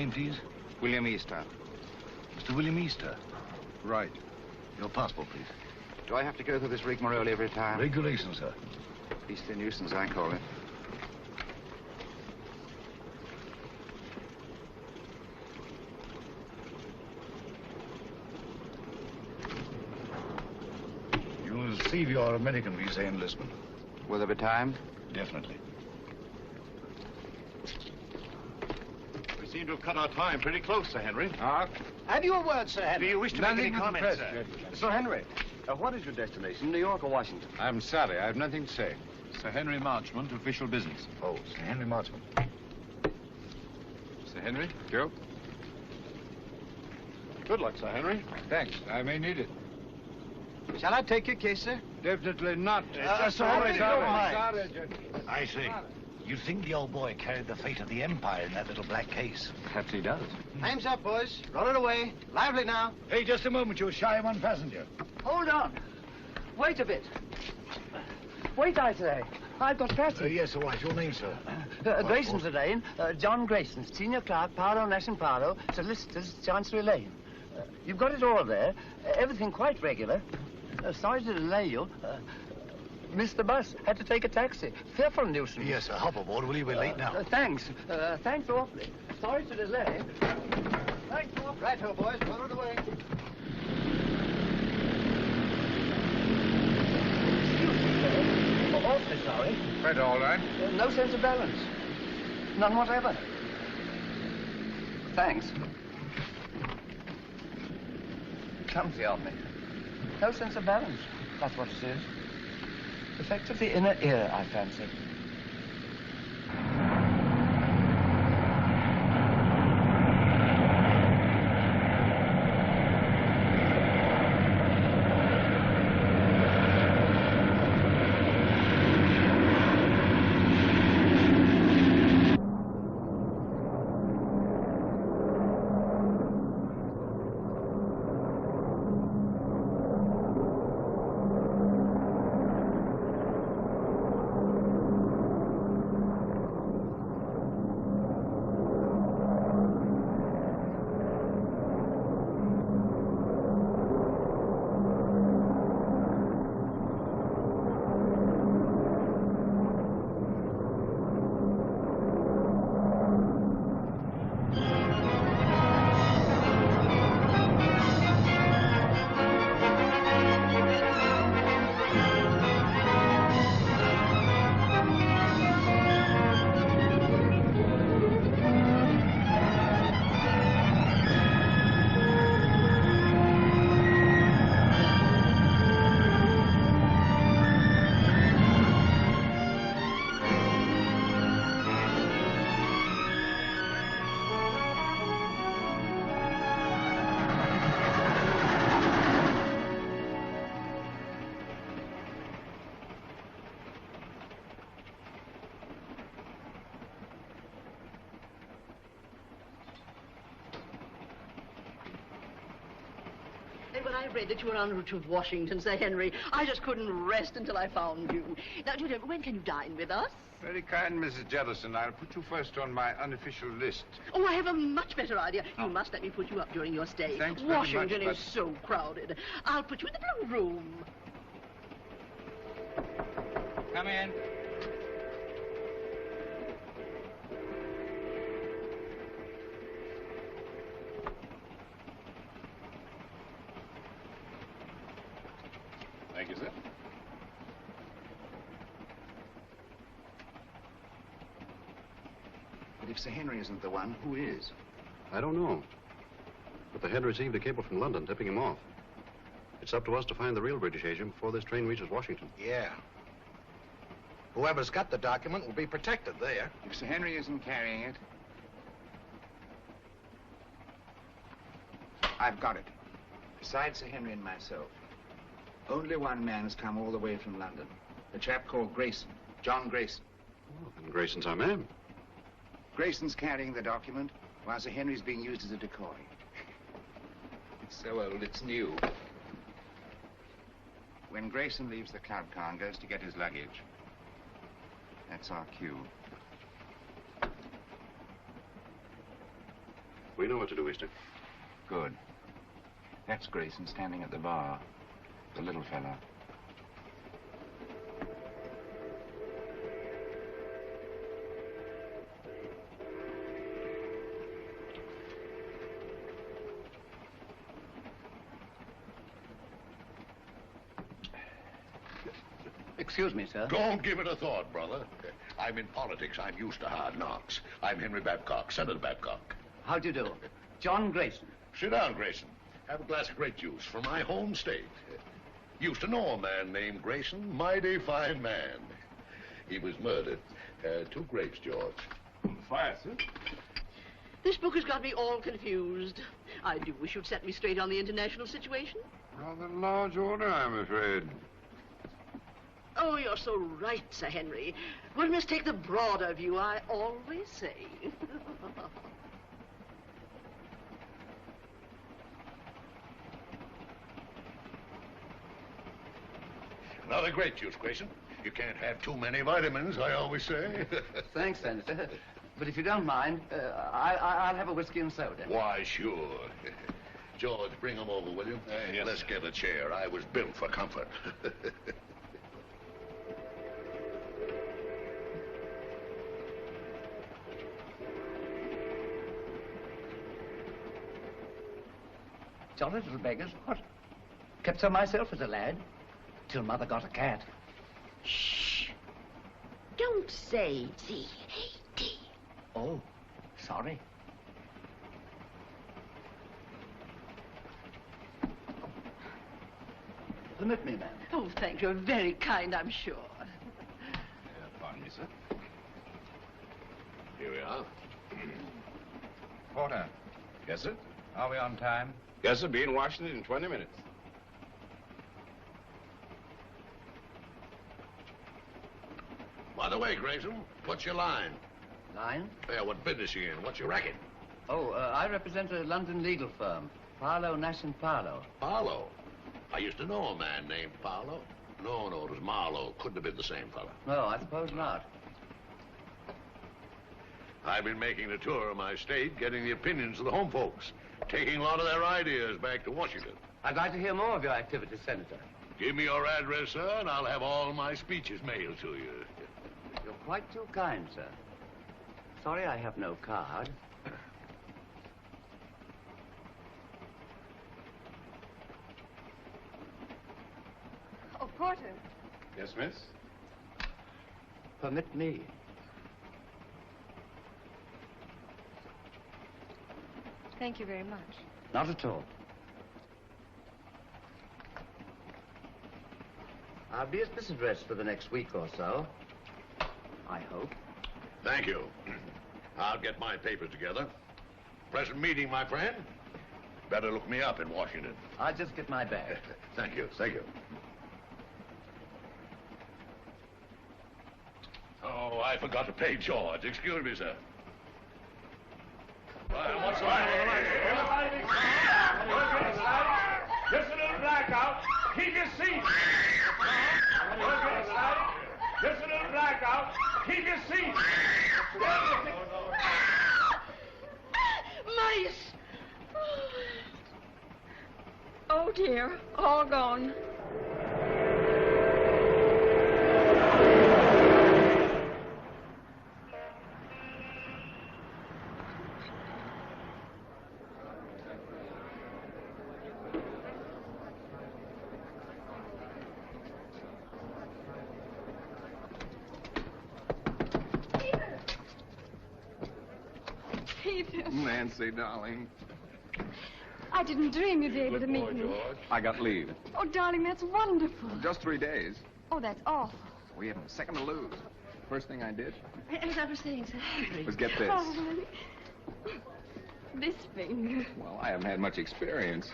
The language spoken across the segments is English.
name, please? William Easter. Mr. William Easter. Right. Your passport, please. Do I have to go through this rigmarole every time? Regulation, sir. Beastly nuisance, I call it. You'll receive your American visa in Lisbon. Will there be time? Definitely. We seem to have cut our time pretty close, Sir Henry. Have you a word, Sir Henry? Do you wish to make any comments, sir? Sir Henry, what is your destination, New York or Washington? I'm sorry, I have nothing to say. Sir Henry Marchmont, official business. Oh, Sir Henry Marchmont. Sir Henry? Joe? Good luck, Sir Henry. Thanks, I may need it. Shall I take your case, sir? Definitely not. Sir Henry, don't mind. Sorry, gentlemen. I see. You think the old boy carried the fate of the Empire in that little black case? Perhaps he does. Time's up, boys. Roll it away. Lively now. Hey, just a moment. You're shy of one passenger. Hold on. Wait a bit. Wait, I say. I've got passage. Yes, all right. Your name, sir? Grayson's Lane. John Grayson, senior clerk, Paro, Nash and Paro, solicitors, Chancery Lane. You've got it all there. Everything quite regular. Sorry to delay you. Missed the bus. Had to take a taxi. Fearful nuisance. Yes, sir. Hop aboard, will you? We're late now. Thanks. Thanks awfully. Sorry to delay. Thanks awfully. Right-ho, boys. Roll it away. Awfully sorry. Quite all right. No sense of balance. None whatever. Thanks. Clumsy of me. No sense of balance. That's what it is. Effect of the inner ear, I fancy. When I read that you were en route to Washington, Sir Henry, I just couldn't rest until I found you. Now, do you know, when can you dine with us? Very kind, Mrs. Jellison. I'll put you first on my unofficial list. Oh, I have a much better idea. You must let me put you up during your stay. Thanks very much, Washington but- is so crowded. I'll put you in the blue room. Come in. Thank you, sir. But if Sir Henry isn't the one, who is? I don't know. But they had received a cable from London tipping him off. It's up to us to find the real British agent before this train reaches Washington. Yeah. Whoever's got the document will be protected there. If Sir Henry isn't carrying it... I've got it. Besides Sir Henry and myself, only one man has come all the way from London. A chap called Grayson, John Grayson. Oh, then Grayson's our man. Grayson's carrying the document, while Sir Henry's being used as a decoy. It's so old, it's new. When Grayson leaves the club car and goes to get his luggage, that's our cue. We know what to do, Easter. Good. That's Grayson standing at the bar. The little fellow. Excuse me, sir. Don't give it a thought, brother. I'm in politics. I'm used to hard knocks. I'm Henry Babcock, Senator Babcock. How do you do? John Grayson. Sit down, Grayson. Have a glass of grape juice from my home state. Used to know a man named Grayson. Mighty fine man. He was murdered. 2 grapes, George. On the fire, sir. This book has got me all confused. I do wish you'd set me straight on the international situation. Rather large order, I'm afraid. Oh, you're so right, Sir Henry. One must take the broader view, I always say. Another grape juice, Grayson. You can't have too many vitamins, I always say. Thanks, Senator. But if you don't mind, I'll have a whiskey and soda. Why, sure. George, bring him over, will you? Yes, Let's sir. get a chair. I was built for comfort. Jolly little beggars, what? Kept to myself as a lad, till Mother got a cat. Shh. Don't say C-A-T. Oh, sorry. Permit me, ma'am. Oh, thank you. You're very kind, I'm sure. Pardon me, sir. Here we are. Porter. Yes, sir? Are we on time? Yes, sir. Be in Washington in 20 minutes. By the way, Grayson, what's your line? Line? Yeah, what business you in? What's your racket? Oh, I represent a London legal firm. Parlow, Nash & Parlow. Parlow. I used to know a man named Parlow. No, it was Marlowe. Couldn't have been the same fella. No, I suppose not. I've been making the tour of my state, getting the opinions of the home folks, taking a lot of their ideas back to Washington. I'd like to hear more of your activities, Senator. Give me your address, sir, and I'll have all my speeches mailed to you. You're quite too kind, sir. Sorry I have no card. Oh, Porter. Yes, miss? Permit me. Thank you very much. Not at all. I'll be at this address for the next week or so. I hope. Thank you. I'll get my papers together. Pleasant meeting, my friend. Better look me up in Washington. I'll just get my bag. Thank you, thank you. Oh, I forgot to pay George. Excuse me, sir. Well, what's the matter? Just a little blackout. Keep your seat. Just a little blackout. Keep your seat. Mice! Oh, dear. All gone. Nancy, darling. I didn't dream you'd be able to meet me. George. I got leave. Oh, darling, that's wonderful. Just 3 days. Oh, that's awful. We haven't a second to lose. First thing I did As I was saying, Sir Henry. was get this. Oh, honey. This finger. Well, I haven't had much experience.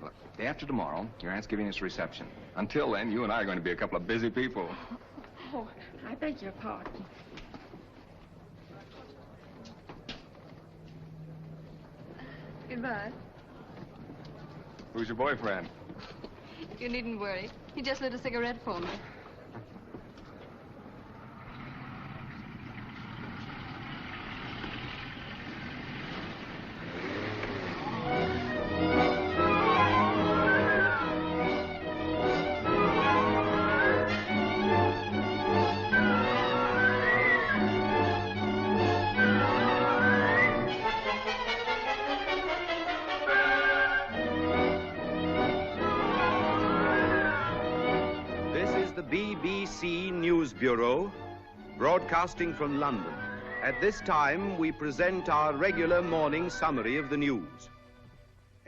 Look, day after tomorrow, your aunt's giving us a reception. Until then, you and I are going to be a couple of busy people. Oh, I beg your pardon. Goodbye. Who's your boyfriend? You needn't worry. He just lit a cigarette for me. BBC News Bureau, broadcasting from London. At this time, we present our regular morning summary of the news.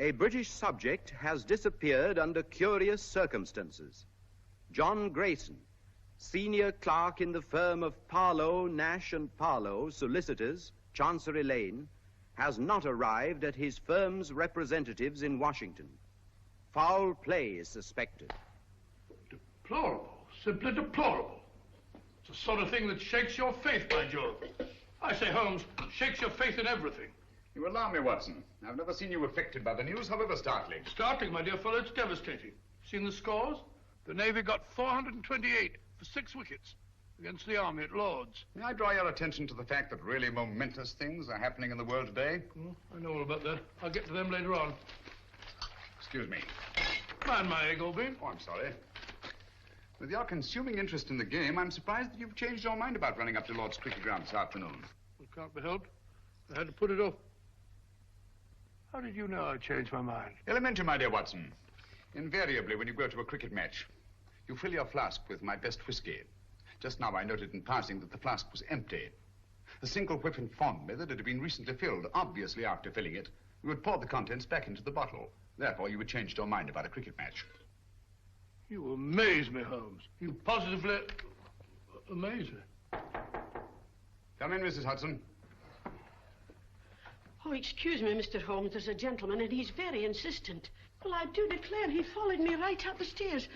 A British subject has disappeared under curious circumstances. John Grayson, senior clerk in the firm of Parlow, Nash and Parlow, solicitors, Chancery Lane, has not arrived at his firm's representatives in Washington. Foul play is suspected. Deplorable. Simply deplorable. It's the sort of thing that shakes your faith, by Jove. I say, Holmes, shakes your faith in everything. You alarm me, Watson. I've never seen you affected by the news, however startling. Startling, my dear fellow, it's devastating. Seen the scores? The Navy got 428 for 6 wickets against the Army at Lord's. May I draw your attention to the fact that really momentous things are happening in the world today? Oh, I know all about that. I'll get to them later on. Excuse me. Mind my egg, old bean. Oh, I'm sorry. With your consuming interest in the game, I'm surprised that you've changed your mind about running up to Lord's cricket ground this afternoon. It can't be helped. I had to put it off. How did you know I changed my mind? Elementary, my dear Watson. Invariably, when you go to a cricket match, you fill your flask with my best whiskey. Just now I noted in passing that the flask was empty. The single whiff informed me that it had been recently filled. Obviously, after filling it, you would pour the contents back into the bottle. Therefore, you had changed your mind about a cricket match. You amaze me, Holmes. You positively amaze me. Come in, Mrs. Hudson. Oh, excuse me, Mr. Holmes. There's a gentleman, and he's very insistent. Well, I do declare he followed me right up the stairs.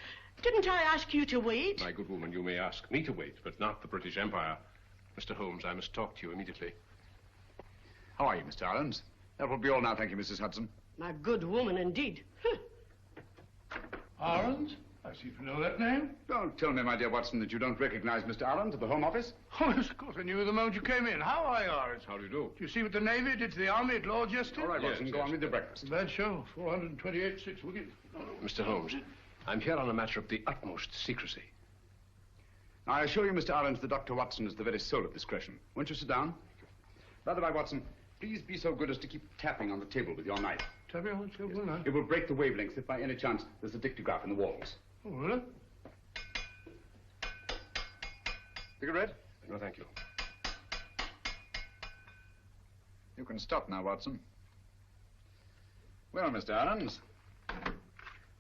Didn't I ask you to wait? My good woman, you may ask me to wait, but not the British Empire. Mr. Holmes, I must talk to you immediately. How are you, Mr. Arons? That will be all now, thank you, Mrs. Hudson. My good woman, indeed. Arons? I seem to know that name. Don't tell me, my dear Watson, that you don't recognize Mr. Arons at the Home Office. Oh, yes, of course. I knew the moment you came in. How are you, Arons? How do you do? Do you see what the Navy did to the Army at Lord's yesterday? All right, Watson, Yes, go yes. on with your breakfast. Bad show. 428, 6 wickets. Mr. Holmes, I'm here on a matter of the utmost secrecy. Now, I assure you, Mr. Arons, that Dr. Watson is the very soul of discretion. Won't you sit down? By the way, Watson, please be so good as to keep tapping on the table with your knife. Tapping on the table, now? It will break the wavelengths if by any chance there's a dictograph in the walls. Oh, really? Cigarette? No, thank you. You can stop now, Watson. Well, Mr. Arons,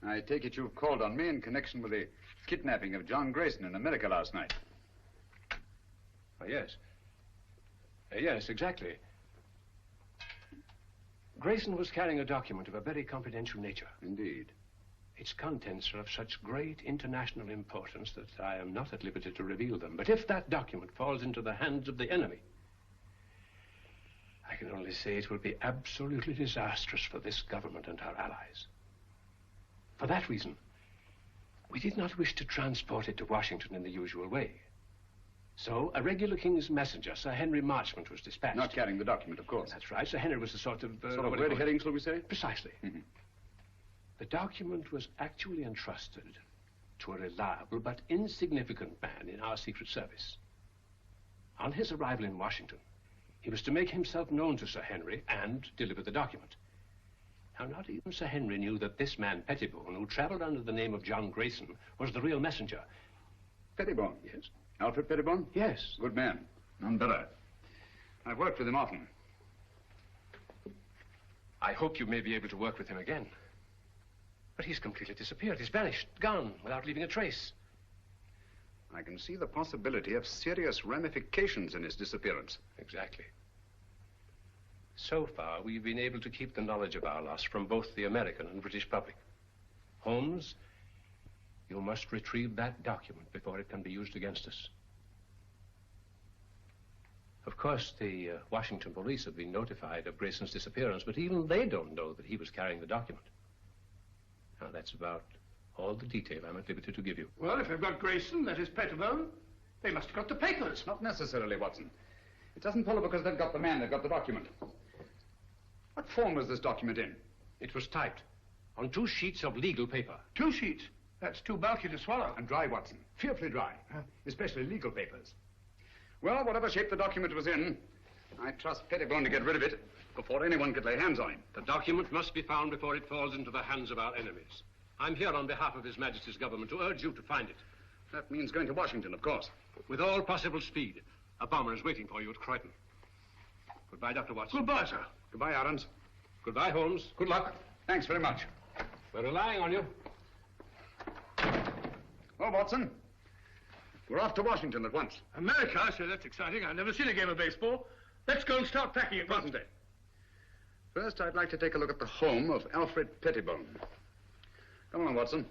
I take it you've called on me in connection with the kidnapping of John Grayson in America last night. Yes. Yes, exactly. Grayson was carrying a document of a very confidential nature. Indeed. Its contents are of such great international importance that I am not at liberty to reveal them. But if that document falls into the hands of the enemy, I can only say it will be absolutely disastrous for this government and our allies. For that reason, we did not wish to transport it to Washington in the usual way. So a regular King's messenger, Sir Henry Marchmont, was dispatched. Not carrying the document, of course. That's right. Sir Henry was a sort of... Sort of red herring, shall we say? Precisely. Mm-hmm. The document was actually entrusted to a reliable but insignificant man in our Secret Service. On his arrival in Washington, he was to make himself known to Sir Henry and deliver the document. Now, not even Sir Henry knew that this man, Pettibone, who traveled under the name of John Grayson, was the real messenger. Pettibone? Yes. Alfred Pettibone? Yes. Good man. None better. I've worked with him often. I hope you may be able to work with him again. But he's completely disappeared. He's vanished, gone, without leaving a trace. I can see the possibility of serious ramifications in his disappearance. Exactly. So far, we've been able to keep the knowledge of our loss from both the American and British public. Holmes, you must retrieve that document before it can be used against us. Of course, the Washington police have been notified of Grayson's disappearance, but even they don't know that he was carrying the document. Now, that's about all the detail I'm at liberty to give you. Well, if they've got Grayson, that is Pettibone, they must have got the papers. Not necessarily, Watson. It doesn't follow because they've got the man, they've got the document. What form was this document in? It was typed on 2 sheets of legal paper. 2 sheets? That's too bulky to swallow. And dry, Watson. Fearfully dry. Especially legal papers. Well, whatever shape the document was in, I trust Pettibone to get rid of it before anyone could lay hands on him. The document must be found before it falls into the hands of our enemies. I'm here on behalf of His Majesty's government to urge you to find it. That means going to Washington, of course. With all possible speed. A bomber is waiting for you at Croydon. Goodbye, Dr. Watson. Goodbye, sir. Goodbye, Adams. Goodbye, Holmes. Good luck. Thanks very much. We're relying on you. Well, Watson, we're off to Washington at once. America? I say, that's exciting. I've never seen a game of baseball. Let's go and start packing at once. First, I'd like to take a look at the home of Alfred Pettibone. Come along, Watson.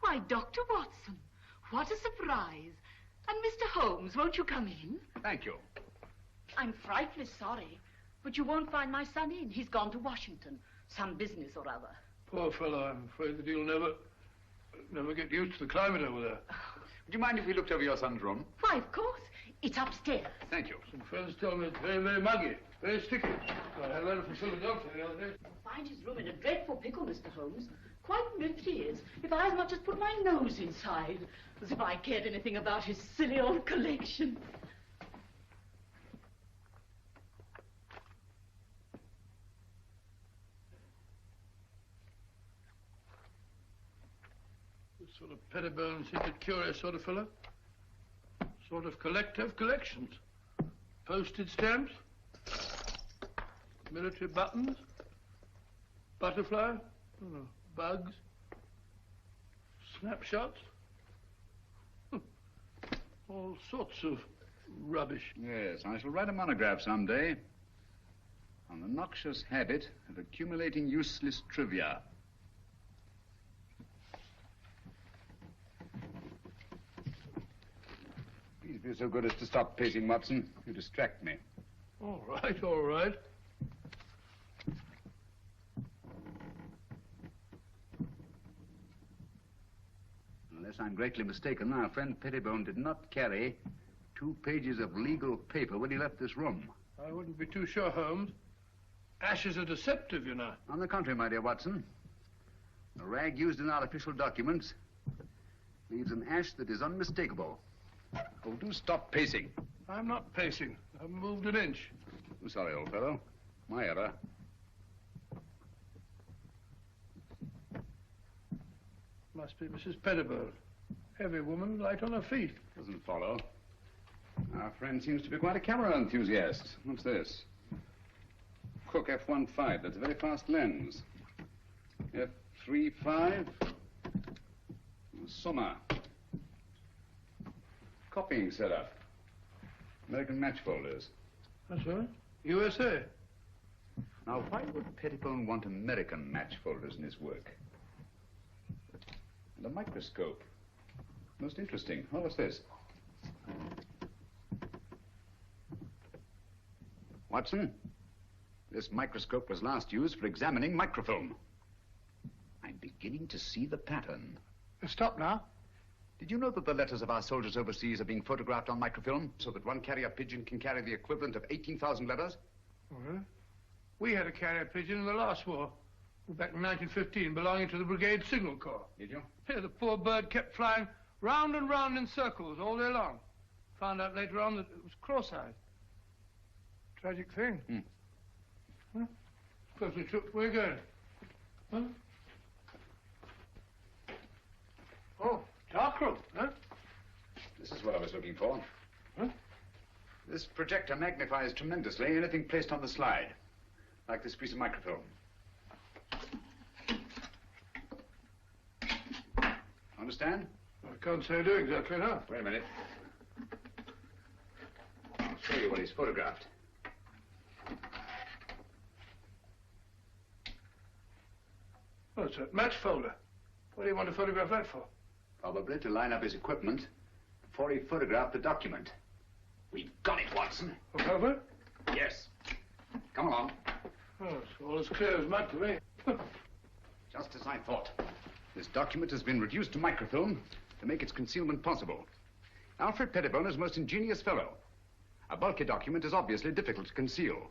Why, Dr. Watson, what a surprise. And Mr. Holmes, won't you come in? Thank you. I'm frightfully sorry, but you won't find my son in. He's gone to Washington. Some business or other. Poor fellow, I'm afraid that he'll never get used to the climate over there. Would you mind if we looked over your son's room? Why, of course. It's upstairs. Thank you. Some friends tell me it's very, very muggy, very sticky. I had a letter from Philadelphia the other day. You'll find his room in a dreadful pickle, Mr. Holmes. Quite nifty he is. If I as much as put my nose inside. As if I cared anything about his silly old collection. This sort of Pettibone seems a curious sort of fellow. Sort of collector of collections. Postage stamps. Military buttons. Butterfly. I don't know. Bugs. Snapshots. All sorts of rubbish. Yes, I shall write a monograph someday on the noxious habit of accumulating useless trivia. Please be so good as to stop pacing, Watson. You distract me. All right, all right. Unless I'm greatly mistaken, our friend Pettibone did not carry 2 pages of legal paper when he left this room. I wouldn't be too sure, Holmes. Ashes are deceptive, you know. On the contrary, my dear Watson, the rag used in our official documents leaves an ash that is unmistakable. Oh, do stop pacing. I'm not pacing. I've moved an inch. I'm sorry, old fellow. My error. Must be Mrs. Pettibone. Heavy woman, light on her feet. Doesn't follow. Our friend seems to be quite a camera enthusiast. What's this? Cook F1.5. That's a very fast lens. F3.5. Summer. Copying setup. American match folders. That's right. USA. Now, why would Pettibone want American match folders in his work? And a microscope. Most interesting. Oh, what's this? Watson, this microscope was last used for examining microfilm. I'm beginning to see the pattern. Stop now. Did you know that the letters of our soldiers overseas are being photographed on microfilm so that one carrier pigeon can carry the equivalent of 18,000 letters? Oh, really? We had a carrier pigeon in the last war. Back in 1915, belonging to the Brigade Signal Corps. Did you? Yeah, the poor bird kept flying round and round in circles all day long. Found out later on that it was cross-eyed. Tragic thing. Huh? Closely true. Where are you going? Huh? Oh, dark room, huh? This is what I was looking for. Huh? This projector magnifies tremendously anything placed on the slide, like this piece of microfilm. Understand? I can't say I do exactly, no. Wait a minute. I'll show you what he's photographed. Oh, it's a match folder. What do you want to photograph that for? Probably to line up his equipment before he photographed the document. We've got it, Watson. Oh, have we? Yes. Come along. Oh, it's all as clear as mud to me. Just as I thought. This document has been reduced to microfilm to make its concealment possible. Alfred Pettibone is a most ingenious fellow. A bulky document is obviously difficult to conceal.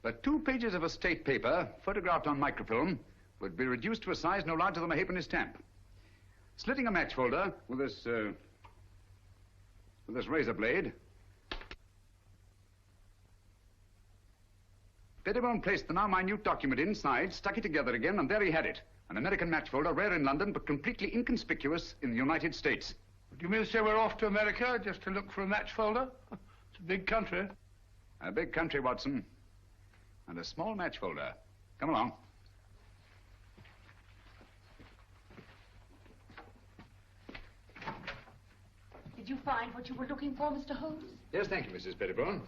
But 2 pages of a state paper, photographed on microfilm, would be reduced to a size no larger than a halfpenny stamp. Slitting a match folder with this razor blade, Pettibone placed the now minute document inside, stuck it together again, and there he had it. An American match folder, rare in London, but completely inconspicuous in the United States. Do you mean to say we're off to America just to look for a match folder? It's a big country. A big country, Watson. And a small match folder. Come along. Did you find what you were looking for, Mr. Holmes? Yes, thank you, Mrs. Pettibone.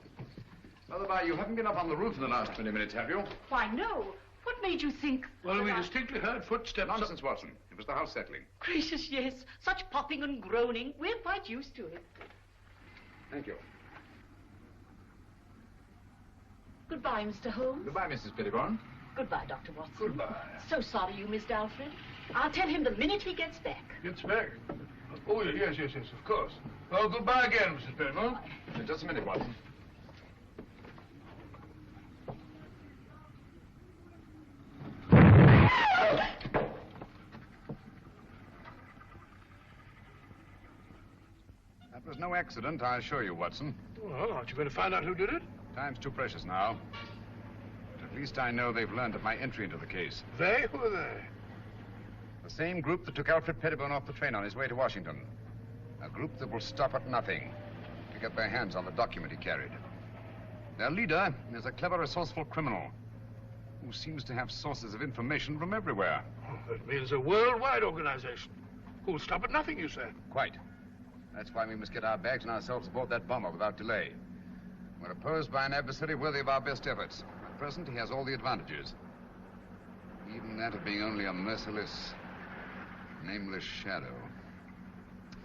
By the by, you haven't been up on the roof in the last 20 minutes, have you? Why, no. What made you think... Well, we distinctly heard footsteps. Nonsense, Watson. It was the house settling. Gracious, yes. Such popping and groaning. We're quite used to it. Thank you. Goodbye, Mr. Holmes. Goodbye, Mrs. Pettibone. Goodbye, Dr. Watson. Goodbye. So sorry you missed Alfred. I'll tell him the minute he gets back. Gets back? Oh, yes, of course. Well, goodbye again, Mrs. Pettibone. Just a minute, Watson. That was no accident, I assure you, Watson. Well, aren't you going to find out who did it? Time's too precious now. But at least I know they've learned of my entry into the case. They? Who are they? The same group that took Alfred Pettibone off the train on his way to Washington. A group that will stop at nothing to get their hands on the document he carried. Their leader is a clever, resourceful criminal who seems to have sources of information from everywhere. Oh, that means a worldwide organization. Who'll stop at nothing, you say? Quite. That's why we must get our bags and ourselves aboard that bomber without delay. We're opposed by an adversary worthy of our best efforts. At present, he has all the advantages. Even that of being only a merciless, nameless shadow.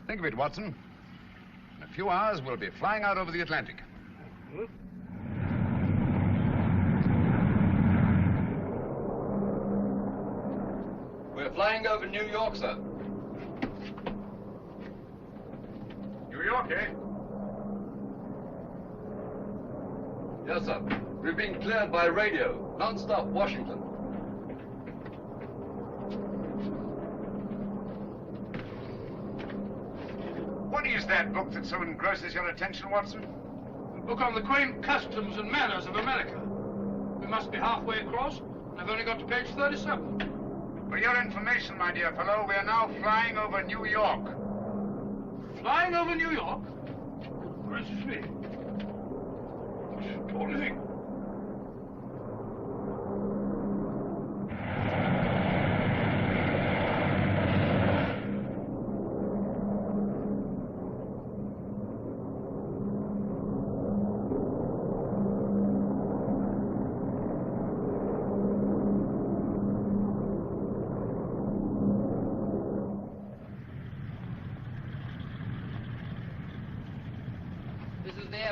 Think of it, Watson. In a few hours, we'll be flying out over the Atlantic. We're flying over New York, sir. New York, eh? Yes, sir. We've been cleared by radio. Non-stop, Washington. What is that book that so engrosses your attention, Watson? A book on the quaint customs and manners of America. We must be halfway across, and I've only got to page 37. For your information, my dear fellow, we are now flying over New York. Flying over New York? Gracious me. What do you think?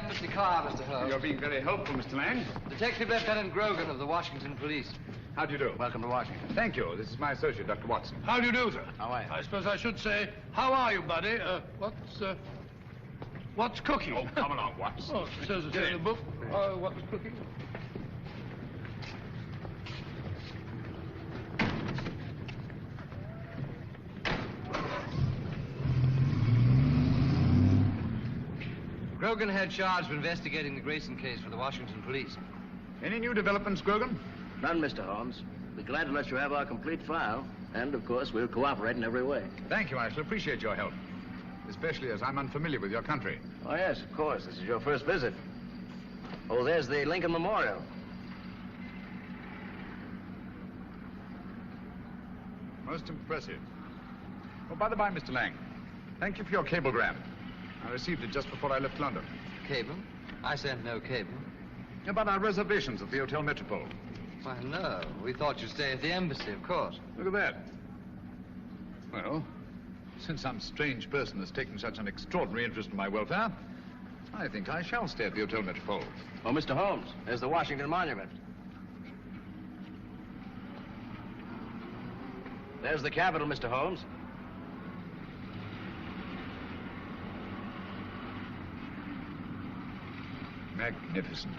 Mr. Carr, Mr. Holmes. You're being very helpful, Mr. Lang. Detective Lieutenant Grogan of the Washington Police. How do you do? Welcome to Washington. Thank you. This is my associate, Dr. Watson. How do you do, sir? How are you? I suppose I should say, how are you, buddy? What's cooking? Oh, come along, Watson. Oh, it says in the book. What's cooking? Grogan had charge of investigating the Grayson case for the Washington Police. Any new developments, Grogan? None, Mr. Holmes. We're glad to let you have our complete file. And, of course, we'll cooperate in every way. Thank you. I shall appreciate your help. Especially as I'm unfamiliar with your country. Oh, yes, of course. This is your first visit. Oh, there's the Lincoln Memorial. Most impressive. Oh, by the by, Mr. Lang, thank you for your cablegram. I received it just before I left London. Cable? I sent no cable. About our reservations at the Hotel Metropole. Why, no. We thought you'd stay at the embassy, of course. Look at that. Well, since some strange person has taken such an extraordinary interest in my welfare, I think I shall stay at the Hotel Metropole. Oh, Mr. Holmes, there's the Washington Monument. There's the Capitol, Mr. Holmes. Magnificent.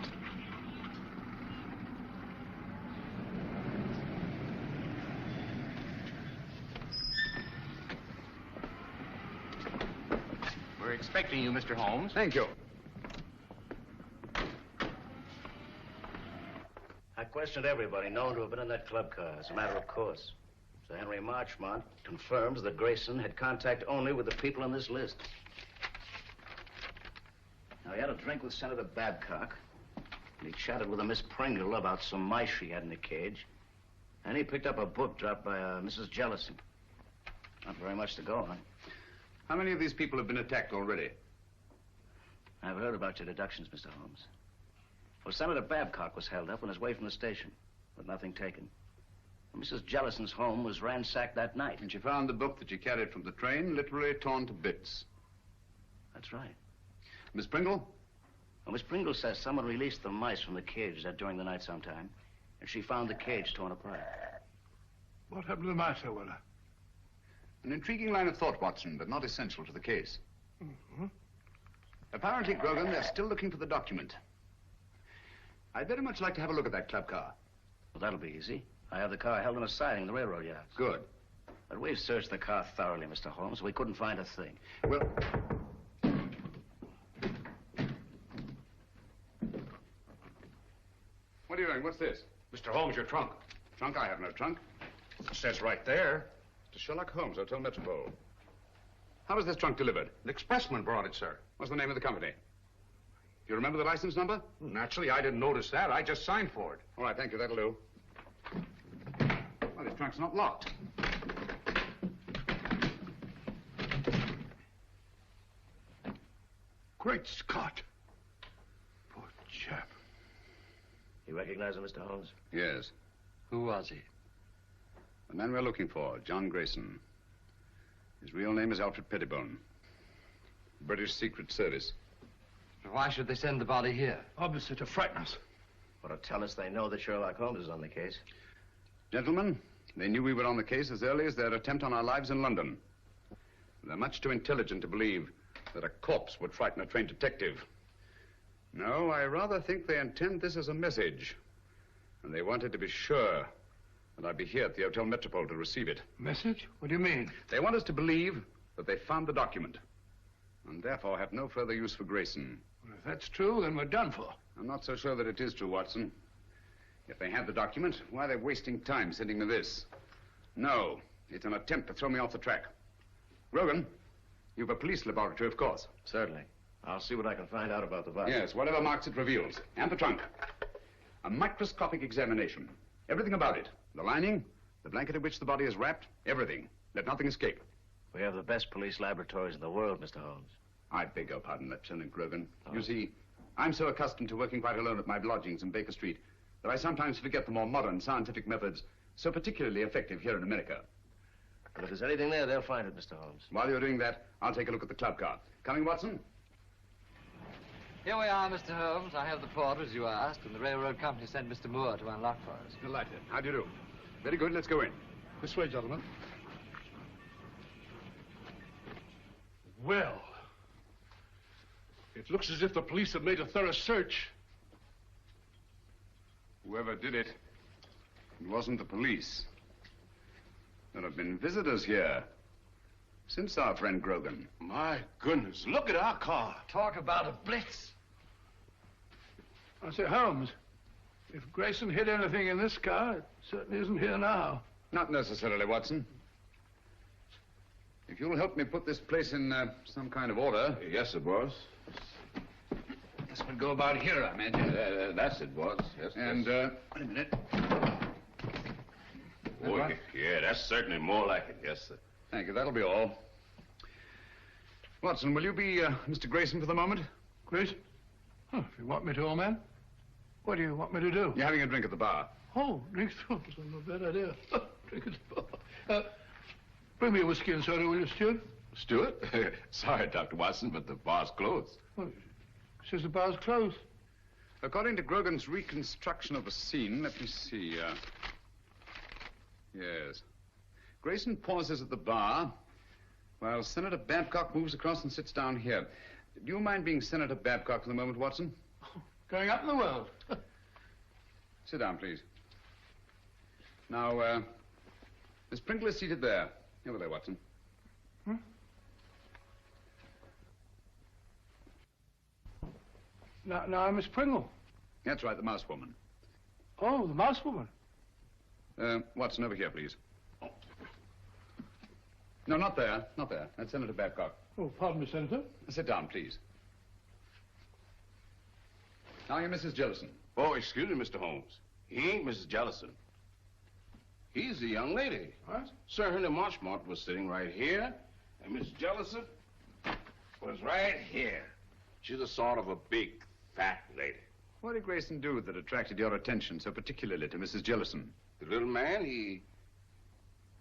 We're expecting you, Mr. Holmes. Thank you. I questioned everybody known to have been in that club car, as a matter of course. Sir Henry Marchmont confirms that Grayson had contact only with the people on this list. Now, he had a drink with Senator Babcock, and he chatted with a Miss Pringle about some mice she had in the cage, and he picked up a book dropped by Mrs. Jellison. Not very much to go on. How many of these people have been attacked already? I've heard about your deductions, Mr. Holmes. Well, Senator Babcock was held up on his way from the station, with nothing taken. Mrs. Jellison's home was ransacked that night. And she found the book that she carried from the train literally torn to bits. That's right. Miss Pringle? Well, Miss Pringle says someone released the mice from the cage during the night sometime, and she found the cage torn apart. What happened to the mice, Sir Weller? An intriguing line of thought, Watson, but not essential to the case. Mm-hmm. Apparently, Grogan, they're still looking for the document. I'd very much like to have a look at that club car. Well, that'll be easy. I have the car held in a siding in the railroad yards. Good. But we've searched the car thoroughly, Mr. Holmes. We couldn't find a thing. Well... What are you doing? What's this? Mr. Holmes, your trunk. Trunk? I have no trunk. It says right there. To Sherlock Holmes, Hotel Metropole. How was this trunk delivered? The expressman brought it, sir. What's the name of the company? Do you remember the license number? Naturally, I didn't notice that. I just signed for it. All right, thank you. That'll do. Well, this trunk's not locked. Great Scott. Poor chap. You recognize him, Mr. Holmes? Yes. Who was he? The man we're looking for, John Grayson. His real name is Alfred Pettibone. British Secret Service. Why should they send the body here? Obviously to frighten us. Or to tell us they know that Sherlock Holmes is on the case. Gentlemen, they knew we were on the case as early as their attempt on our lives in London. They're much too intelligent to believe that a corpse would frighten a trained detective. No, I rather think they intend this as a message. And they wanted to be sure that I'd be here at the Hotel Metropole to receive it. Message? What do you mean? They want us to believe that they found the document, and therefore have no further use for Grayson. Well, if that's true, then we're done for. I'm not so sure that it is true, Watson. If they had the document, why are they wasting time sending me this? No, it's an attempt to throw me off the track. Grogan, you've a police laboratory, of course. Certainly. I'll see what I can find out about the body. Yes, whatever marks it reveals. And the trunk. A microscopic examination. Everything about it. The lining, the blanket in which the body is wrapped, everything. Let nothing escape. We have the best police laboratories in the world, Mr. Holmes. I beg your pardon, Lieutenant Grogan. Oh. You see, I'm so accustomed to working quite alone at my lodgings in Baker Street that I sometimes forget the more modern scientific methods so particularly effective here in America. But if there's anything there, they'll find it, Mr. Holmes. While you're doing that, I'll take a look at the club car. Coming, Watson? Here we are, Mr. Holmes. I have the porter, as you asked, and the railroad company sent Mr. Moore to unlock for us. Delighted. How do you do? Very good. Let's go in. This way, gentlemen. Well, it looks as if the police have made a thorough search. Whoever did it, it wasn't the police. There have been visitors here since our friend Grogan. My goodness, look at our car. Talk about a blitz. I say, Holmes, if Grayson hid anything in this car, it certainly isn't here now. Not necessarily, Watson. If you'll help me put this place in some kind of order. Yes, sir, boss. This would go about here, I imagine. That's it, boss. Yes, and, yes. Wait a minute. Oh, yeah, that's certainly more like it. Yes, sir. Thank you. That'll be all. Watson, will you be Mr. Grayson for the moment? Grayson? Oh, if you want me to, old man. What do you want me to do? You're having a drink at the bar. Oh, drink? Oh, that's not a bad idea. Drink at the bar. Bring me a whiskey and soda, will you, Stuart? Stuart? Sorry, Dr. Watson, but the bar's closed. Oh, says the bar's closed. According to Grogan's reconstruction of the scene, let me see. Yes. Grayson pauses at the bar while Senator Babcock moves across and sits down here. Do you mind being Senator Babcock for the moment, Watson? Oh, Going up in the world. Sit down, please. Now, Miss Pringle is seated there. Over there, Watson. Now, Miss Pringle. That's right, the mouse woman. Oh, the mouse woman. Watson, over here, please. No, not there. Not there. That's Senator Babcock. Oh, pardon me, Senator. Sit down, please. Now, you're Mrs. Jellison. Oh, excuse me, Mr. Holmes. He ain't Mrs. Jellison. He's the young lady. What? Sir Henry Marchmont was sitting right here, and Miss Jellison was right here. She's a sort of a big, fat lady. What did Grayson do that attracted your attention so particularly to Mrs. Jellison? The little man, he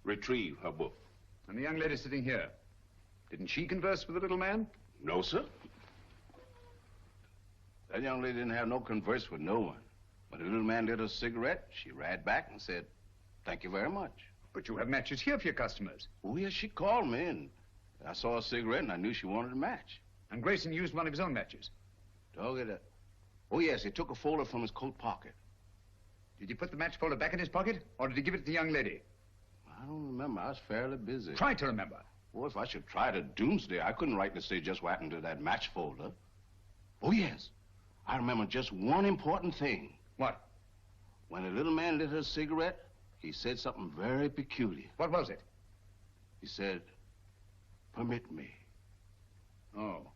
retrieved her book. And the young lady sitting here, didn't she converse with the little man? No, sir. That young lady didn't have no converse with no one. When the little man lit a cigarette, she ran back and said, "Thank you very much." But you have matches here for your customers. Oh, yes, she called me, and I saw a cigarette, and I knew she wanted a match. And Grayson used one of his own matches? Dog it. Oh, yes, he took a folder from his coat pocket. Did you put the match folder back in his pocket, or did he give it to the young lady? I don't remember. I was fairly busy. Try to remember. Well, if I should try to doomsday, I couldn't rightly say just what happened to that match folder. Oh, yes. I remember just one important thing. What? When the little man lit a cigarette, he said something very peculiar. What was it? He said, "Permit me." Oh.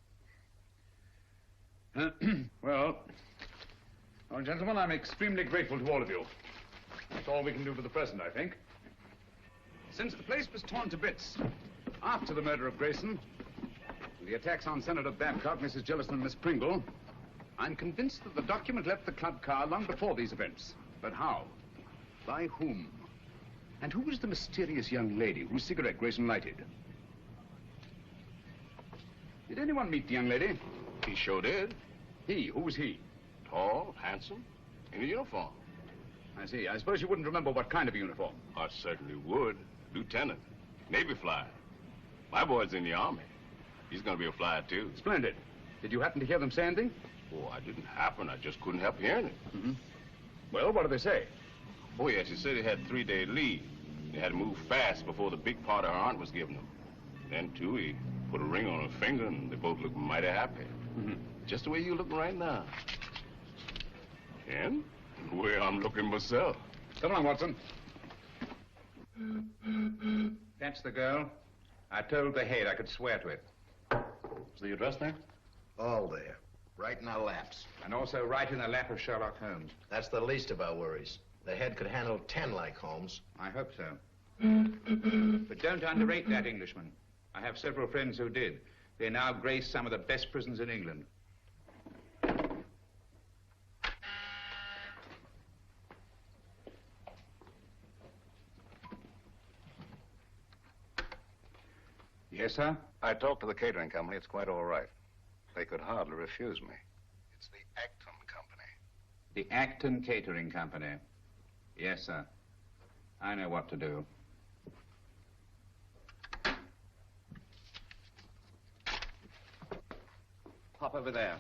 Well, gentlemen, I'm extremely grateful to all of you. That's all we can do for the present, I think. Since the place was torn to bits after the murder of Grayson, and the attacks on Senator Babcock, Mrs. Jellison, and Miss Pringle, I'm convinced that the document left the club car long before these events. But how? By whom? And who was the mysterious young lady whose cigarette Grayson lighted? Did anyone meet the young lady? He sure did. He? Who was he? Tall, handsome, in a uniform. I see. I suppose you wouldn't remember what kind of uniform. I certainly would. Lieutenant. Navy flyer. My boy's in the Army. He's going to be a flyer, too. Splendid. Did you happen to hear them say anything? Oh, I didn't happen. I just couldn't help hearing it. Mm-hmm. Well, what did they say? Oh, yes, he said he had 3-day leave. He had to move fast before the big party her aunt was giving him. Then, too, he put a ring on her finger, and they both looked mighty happy. Mm-hmm. Just the way you're looking right now. And the way I'm looking myself. Come on, Watson. That's the girl. I told the head I could swear to it. Is the address there? All there. Right in our laps. And also right in the lap of Sherlock Holmes. That's the least of our worries. The head could handle 10 like Holmes. I hope so. But don't underrate that Englishman. I have several friends who did. They now grace some of the best prisons in England. Yes, sir? I talked to the catering company. It's quite all right. They could hardly refuse me. It's the Acton Company. The Acton Catering Company. Yes, sir. I know what to do. Pop over there.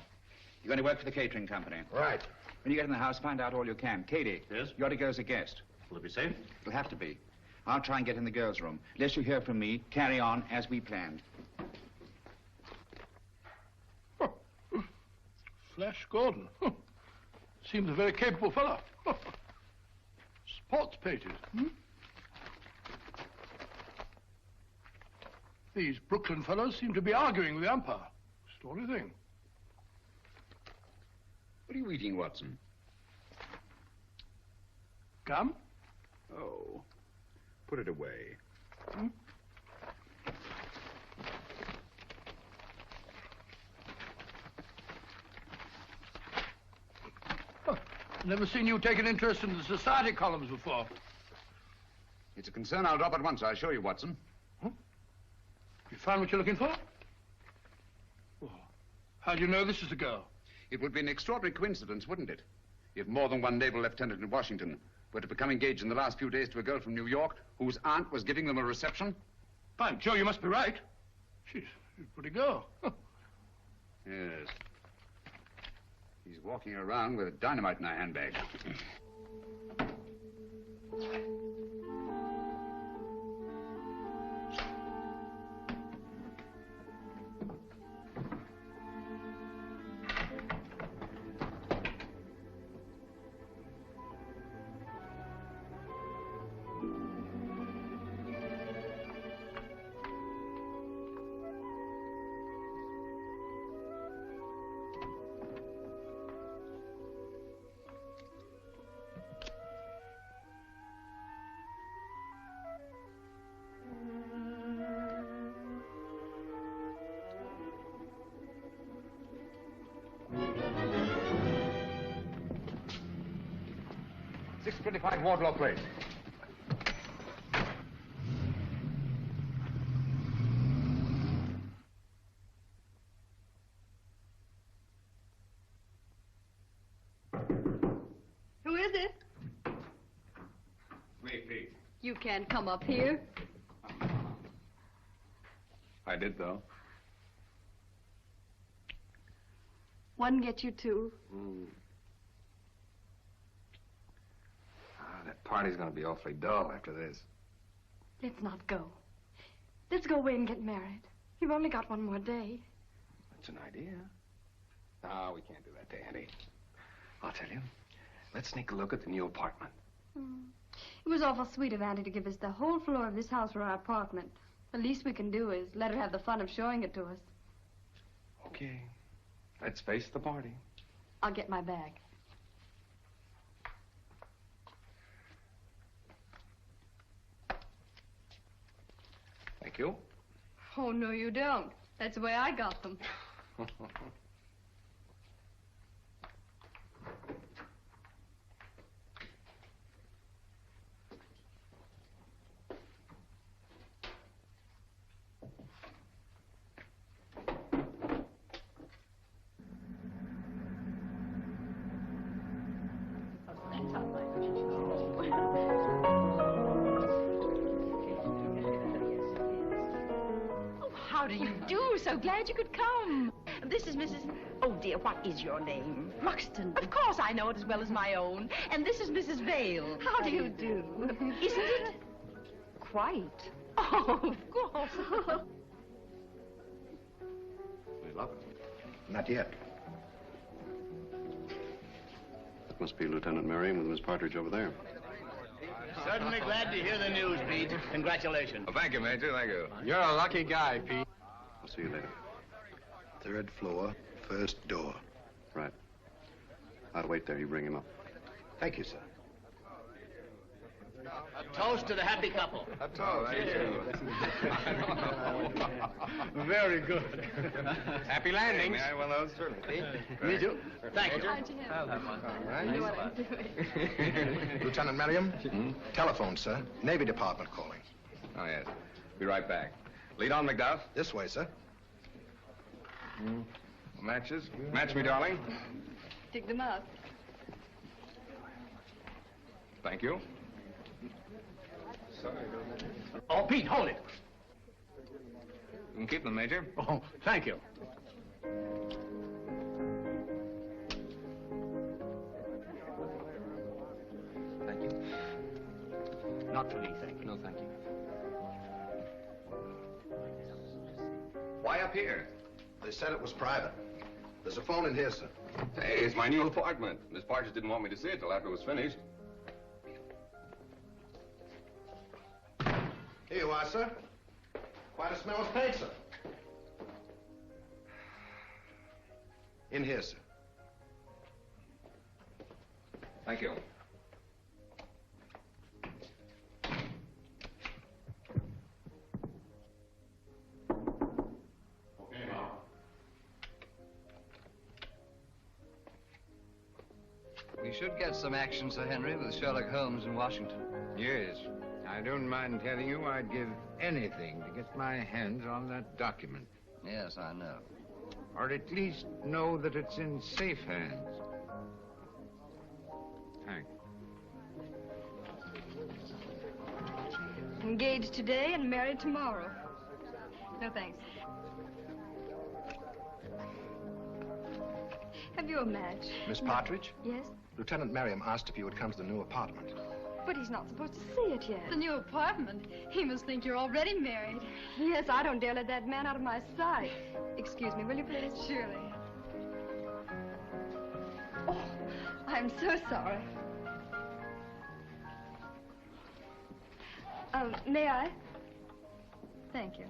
You're going to work for the catering company. Right. When you get in the house, find out all you can. Katie. Yes? You're to go as a guest. Will it be safe? It'll have to be. I'll try and get in the girls' room. Unless you hear from me, carry on as we planned. Flash Gordon. Seems a very capable fellow. Sports pages. These Brooklyn fellows seem to be arguing with the umpire. Story thing. What are you eating, Watson? Gum? Oh. Put it away. Never seen you take an interest in the society columns before. It's a concern I'll drop at once, I assure you, Watson. You found what you're looking for? Oh. How do you know this is the girl? It would be an extraordinary coincidence, wouldn't it? If more than one naval lieutenant in Washington were to become engaged in the last few days to a girl from New York whose aunt was giving them a reception. By Joe, you must be right. She's a pretty girl. Yes. He's walking around with dynamite in a handbag. Wardlaw Place. Who is it? Me, Pete. You can't come up here. I did, though. One get you two. That party's gonna be awfully dull after this. Let's not go. Let's go away and get married. You've only got one more day. That's an idea. No, we can't do that to Annie. I'll tell you. Let's sneak a look at the new apartment. It was awful sweet of Auntie to give us the whole floor of this house for our apartment. The least we can do is let her have the fun of showing it to us. Okay. Let's face the party. I'll get my bag. Thank you. Oh, no, you don't. That's the way I got them. How do you do? So glad you could come. This is Mrs. Oh, dear, what is your name? Ruxton. Of course, I know it as well as my own. And this is Mrs. Vale. How do you do? Isn't it? Quite. Oh, of course. We love it. Not yet. That must be Lieutenant Merriam with Miss Partridge over there. Certainly glad to hear the news, Pete. Congratulations. Well, thank you, Major. Thank you. You're a lucky guy, Pete. I'll see you later. 3rd floor, 1st door. Right. I'll wait there. You bring him up. Thank you, sir. A toast to the happy couple. A toast. Very good. Happy landings. May I well those? Certainly. Me too. Thank you. I'll have fun. I know what I'm doing. Lieutenant Merriam? Telephone, sir. Navy Department calling. Oh, yes. Be right back. Lead on, Macduff. This way, sir. Matches. Match me, darling. Dig them up. Thank you. Oh, Pete, hold it. You can keep them, Major. Oh, thank you. Thank you. Not for me, thank you. No, thank you. Why up here? They said it was private. There's a phone in here, sir. Hey, it's my new apartment. Miss Partridge didn't want me to see it till after it was finished. Here you are, sir. Quite a smell of paint, sir. In here, sir. Thank you. We should get some action, Sir Henry, with Sherlock Holmes in Washington. Yes. I don't mind telling you I'd give anything to get my hands on that document. Yes, I know. Or at least know that it's in safe hands. Thanks. Engaged today and married tomorrow. No, thanks. Have you a match. Miss Partridge? Yes? Lieutenant Merriam asked if you would come to the new apartment. But he's not supposed to see it yet. The new apartment? He must think you're already married. Yes, I don't dare let that man out of my sight. Excuse me, will you please? Surely. Oh, I'm so sorry. May I? Thank you.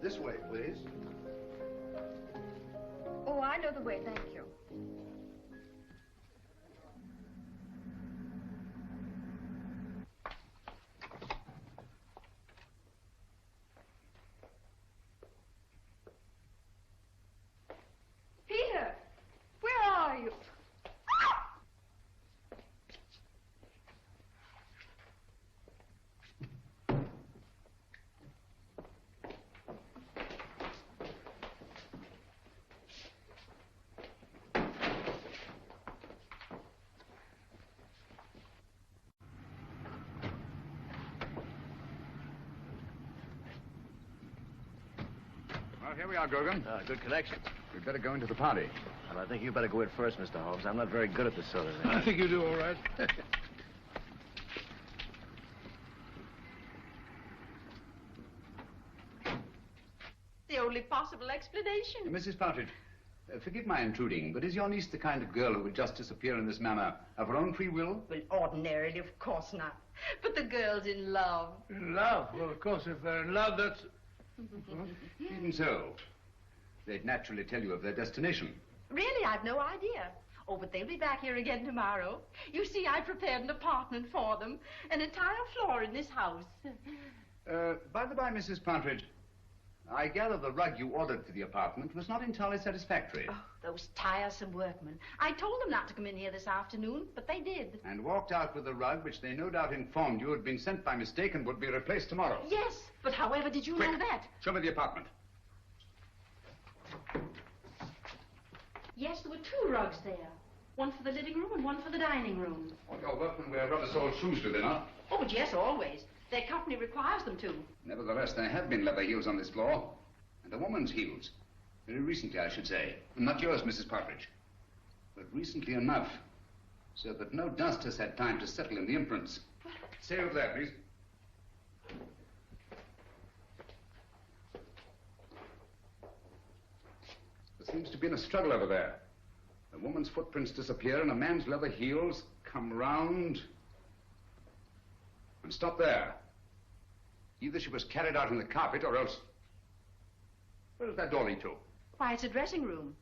This way, please. Oh, I know the way, thank you. Peter, where are you? Well, here we are, Grogan. Good connection. We'd better go into the party. Well, I think you better go in first, Mr. Holmes. I'm not very good at this sort of thing. I think you do all right. The only possible explanation. Mrs. Partridge, forgive my intruding, but is your niece the kind of girl who would just disappear in this manner of her own free will? Well, ordinarily, of course not. But the girl's in love. In love? Well, of course, if they're in love, that's... Even so, they'd naturally tell you of their destination. Really, I've no idea. Oh, but they'll be back here again tomorrow. You see, I prepared an apartment for them, an entire floor in this house. By the by, Mrs. Partridge, I gather the rug you ordered for the apartment was not entirely satisfactory. Oh, those tiresome workmen. I told them not to come in here this afternoon, but they did. And walked out with the rug, which they no doubt informed you had been sent by mistake and would be replaced tomorrow. Yes, but however did you know that? Show me the apartment. Yes, there were 2 rugs there. One for the living room and one for the dining room. All your workmen wear rubber-soled shoes, do they not? Oh, but yes, always. Their company requires them to. Nevertheless, there have been leather heels on this floor. And a woman's heels. Very recently, I should say. Not yours, Mrs. Partridge. But recently enough, so that no dust has had time to settle in the imprints. Stay over there, please. There seems to be a struggle over there. A woman's footprints disappear and a man's leather heels come round and stop there. Either she was carried out in the carpet or else... Where does that door lead to? Why, it's a dressing room.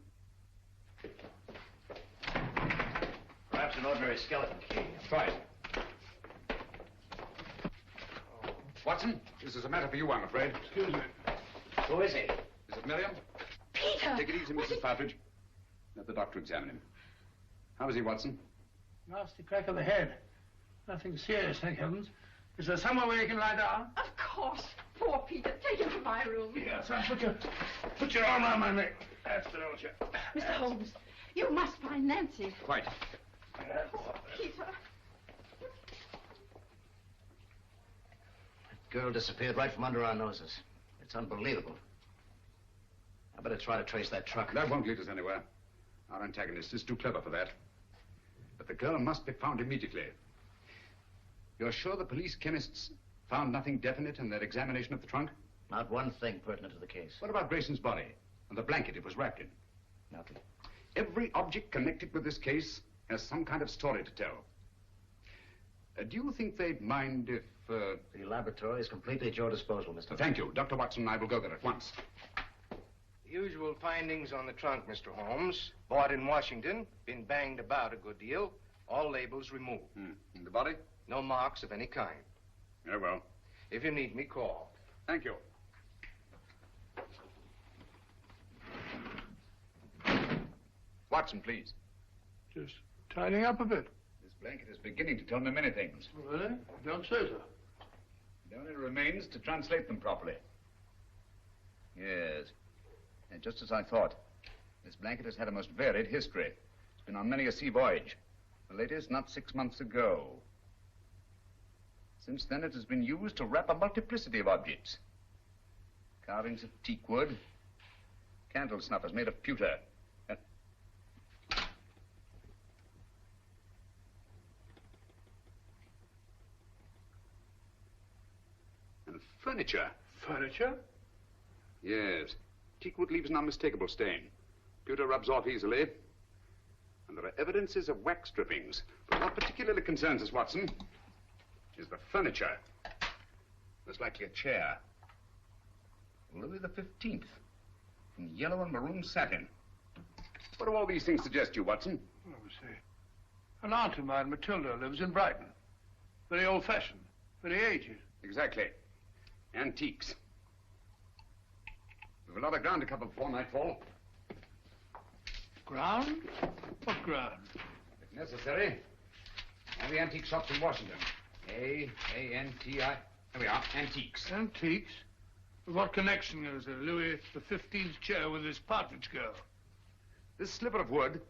Perhaps an ordinary skeleton key. Try it. Watson, this is a matter for you, I'm afraid. Excuse me. Who is he? Is it Miriam? Peter! Take it easy, Mrs. Partridge. Let the doctor examine him. How is he, Watson? Nasty crack of the head. Nothing serious, thank heavens. Is there somewhere where you can lie down? Of course. Poor Peter. Take him to my room. Yeah, son, put your arm around my neck. That's the don't you. Mr. Holmes, you must find Nancy. Quite. Oh, Peter. Girl disappeared right from under our noses. It's unbelievable. I better try to trace that truck. That won't lead us anywhere. Our antagonist is too clever for that. But the girl must be found immediately. You're sure the police chemists found nothing definite in their examination of the trunk? Not one thing pertinent to the case. What about Grayson's body and the blanket it was wrapped in? Nothing. Every object connected with this case has some kind of story to tell. Do you think they'd mind if... The laboratory is completely at your disposal, Mr. Thank you. Dr. Watson and I will go there at once. The usual findings on the trunk, Mr. Holmes. Bought in Washington, been banged about a good deal. All labels removed. And the body? No marks of any kind. Very well. If you need me, call. Thank you. Watson, please. Just tidying up a bit. This blanket is beginning to tell me many things. Really? Don't say so. It only remains to translate them properly. Yes. And just as I thought. This blanket has had a most varied history. It's been on many a sea voyage. The latest not 6 months ago. Since then, it has been used to wrap a multiplicity of objects. Carvings of teak wood. Candle snuffers made of pewter. And furniture. Furniture? Yes. Teak wood leaves an unmistakable stain. Pewter rubs off easily. And there are evidences of wax drippings. But what particularly concerns us, Watson, is the furniture. Most likely a chair. Louis the 15th. In yellow and maroon satin. What do all these things suggest to you, Watson? Let me see. An aunt of mine, Matilda, lives in Brighton. Very old-fashioned. Very aged. Exactly. Antiques. We've a lot of ground to cover before nightfall. Ground? What ground? If necessary, all the antique shops in Washington. A-N-T-I. There we are, antiques. Antiques? What connection is there, Louis XV's chair with this partridge girl? This sliver of wood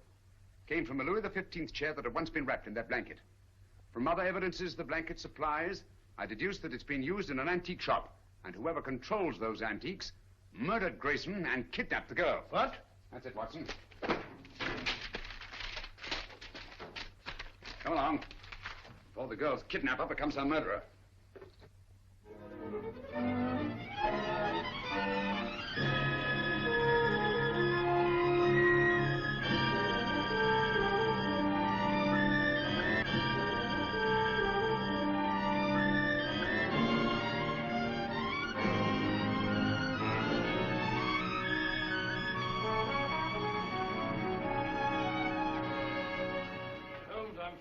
came from a Louis XV chair that had once been wrapped in that blanket. From other evidences the blanket supplies, I deduced that it's been used in an antique shop. And whoever controls those antiques murdered Grayson and kidnapped the girl. What? That's it, Watson. Come along. Before the girl's kidnapper becomes her murderer.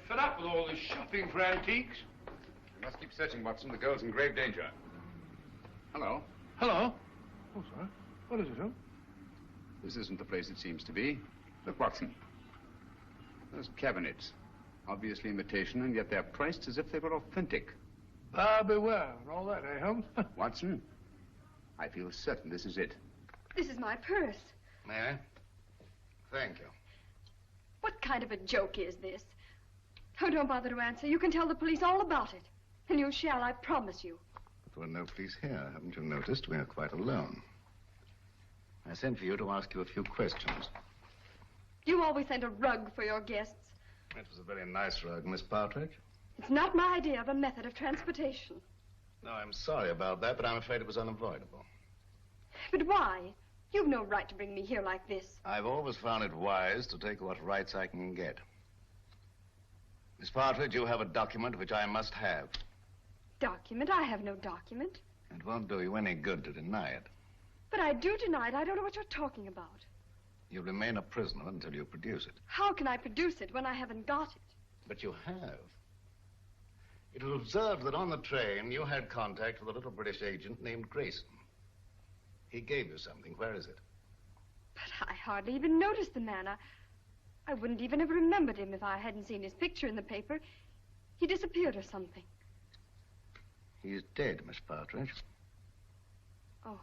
Fed up with all this shopping for antiques. We must keep searching, Watson. The girl's in grave danger. Hello. Hello? Oh, sorry. What is it, huh? This isn't the place it seems to be. Look, Watson. Those cabinets. Obviously imitation, and yet they're priced as if they were authentic. Beware, and all that, eh, Holmes? Watson, I feel certain this is it. This is my purse. May I? Thank you. What kind of a joke is this? Oh, don't bother to answer. You can tell the police all about it. And you shall, I promise you. There are no police here. Haven't you noticed? We are quite alone. I sent for you to ask you a few questions. You always send a rug for your guests. It was a very nice rug, Miss Partridge. It's not my idea of a method of transportation. No, I'm sorry about that, but I'm afraid it was unavoidable. But why? You've no right to bring me here like this. I've always found it wise to take what rights I can get. Miss Partridge, you have a document which I must have. Document? I have no document. It won't do you any good to deny it. But I do deny it. I don't know what you're talking about. You'll remain a prisoner until you produce it. How can I produce it when I haven't got it? But you have. It was observed that on the train you had contact with a little British agent named Grayson. He gave you something. Where is it? But I hardly even noticed the man. I wouldn't even have remembered him if I hadn't seen his picture in the paper. He disappeared or something. He's dead, Miss Partridge. Oh.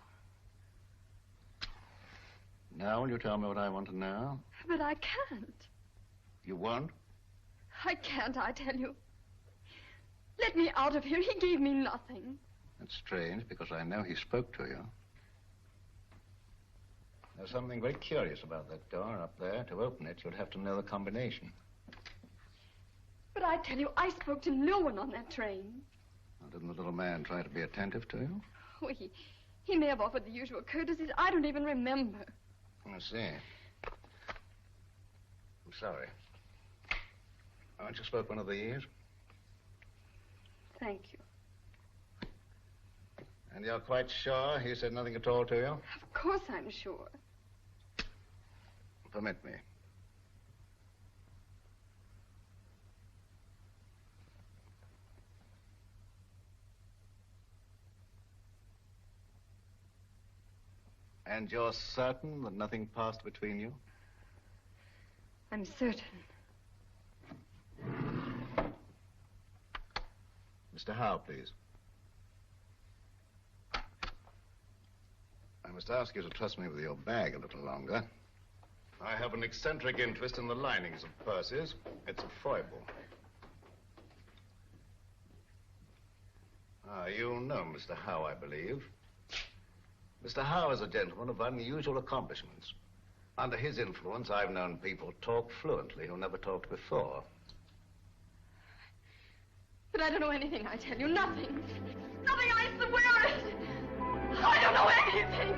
Now will you tell me what I want to know? But I can't. You won't? I can't, I tell you. Let me out of here. He gave me nothing. That's strange, because I know he spoke to you. There's something very curious about that door up there. To open it, you'd have to know the combination. But I tell you, I spoke to no one on that train. Well, didn't the little man try to be attentive to you? Oh, he may have offered the usual courtesies. I don't even remember. I see. I'm sorry. Aren't you spoke one of these? Thank you. And you're quite sure he said nothing at all to you? Of course I'm sure. Permit me. And you're certain that nothing passed between you? I'm certain. Mr. Howe, please. I must ask you to trust me with your bag a little longer. I have an eccentric interest in the linings of purses. It's a foible. You know Mr. Howe, I believe. Mr. Howe is a gentleman of unusual accomplishments. Under his influence, I've known people talk fluently who never talked before. But I don't know anything, I tell you. Nothing. Nothing, I swear it. I don't know anything.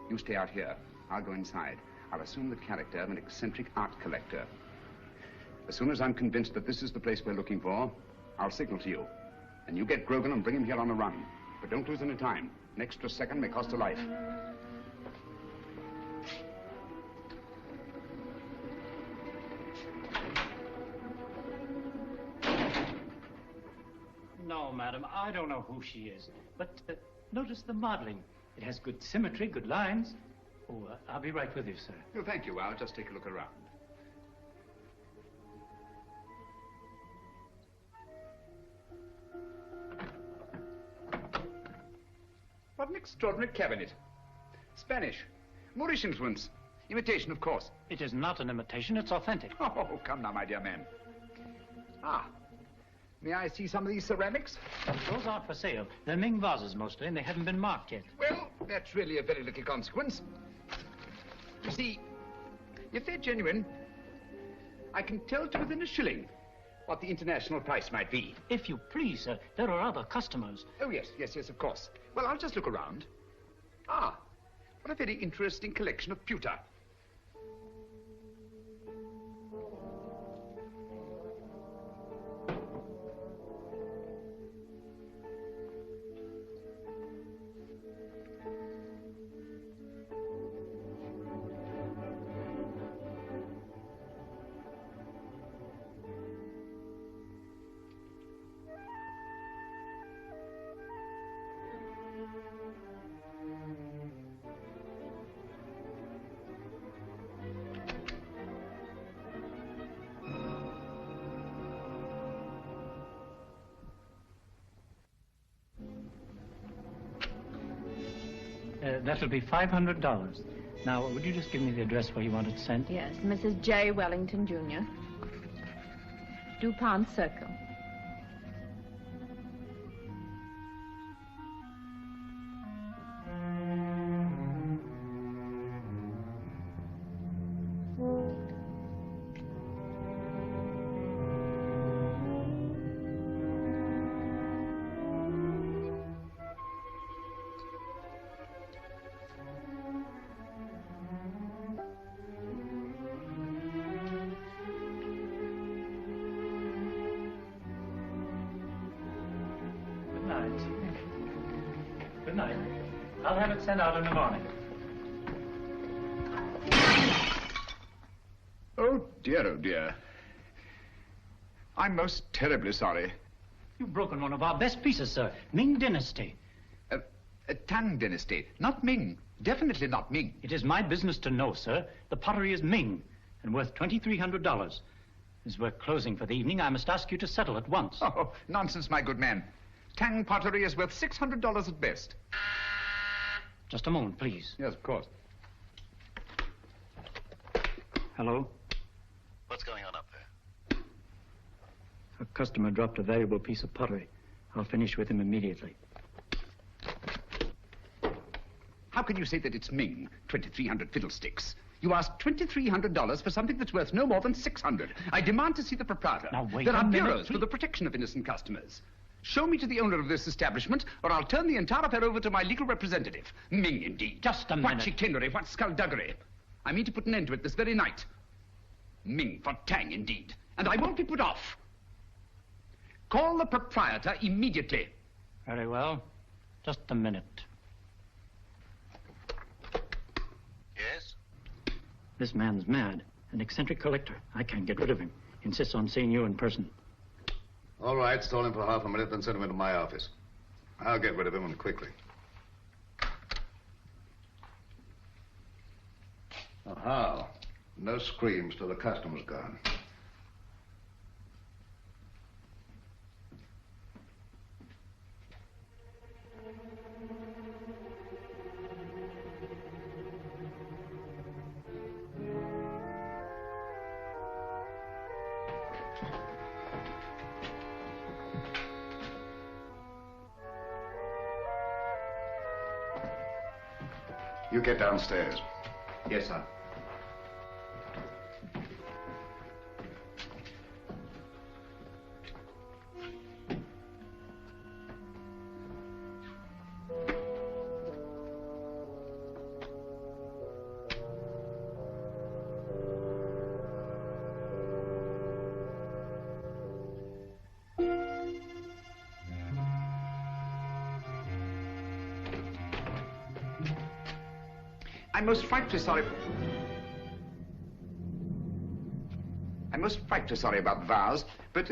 You stay out here. I'll go inside. I'll assume the character of an eccentric art collector. As soon as I'm convinced that this is the place we're looking for, I'll signal to you. And you get Grogan and bring him here on the run. But don't lose any time. An extra second may cost a life. No, madam, I don't know who she is. But notice the modeling. It has good symmetry, good lines. Oh, I'll be right with you, sir. No, thank you. I'll just take a look around. What an extraordinary cabinet. Spanish. Moorish influence. Imitation, of course. It is not an imitation, it's authentic. Oh, come now, my dear man. Ah. May I see some of these ceramics? Those aren't for sale. They're Ming vases mostly, and they haven't been marked yet. Well, that's really of very little consequence. You see, if they're genuine, I can tell to within a shilling what the international price might be. If you please, sir, there are other customers. Oh, yes, of course. Well, I'll just look around. Ah, what a very interesting collection of pewter. That'll be $500. Now, would you just give me the address where you want it sent? Yes, Mrs. J. Wellington, Jr. DuPont Circle. Good night. I'll have it sent out in the morning. Oh, dear. I'm most terribly sorry. You've broken one of our best pieces, sir. Ming Dynasty. Tang Dynasty. Not Ming. Definitely not Ming. It is my business to know, sir. The pottery is Ming and worth $2,300. As we're closing for the evening, I must ask you to settle at once. Oh, nonsense, my good man. Tang pottery is worth $600 at best. Just a moment, please. Yes, of course. Hello? What's going on up there? A customer dropped a valuable piece of pottery. I'll finish with him immediately. How can you say that it's Ming? 2,300 fiddlesticks. You asked $2,300 for something that's worth no more than $600. I demand to see the proprietor. Now, wait There a are minute, bureaus please. for the protection of innocent customers. Show me to the owner of this establishment, or I'll turn the entire affair over to my legal representative. Ming, indeed. Just a What minute. chicanery, what skullduggery. I mean to put an end to it this very night. Ming for Tang, indeed. And I won't be put off. Call the proprietor immediately. Very well. Just a minute. Yes? This man's mad. An eccentric collector. I can't get rid of him. Insists on seeing you in person. All right, stall him for half a minute, then send him into my office. I'll get rid of him and quickly. Oh, how? No screams till the customer's gone. You get downstairs. Yes, sir. I'm most frightfully sorry. I'm most frightfully sorry about the vows, but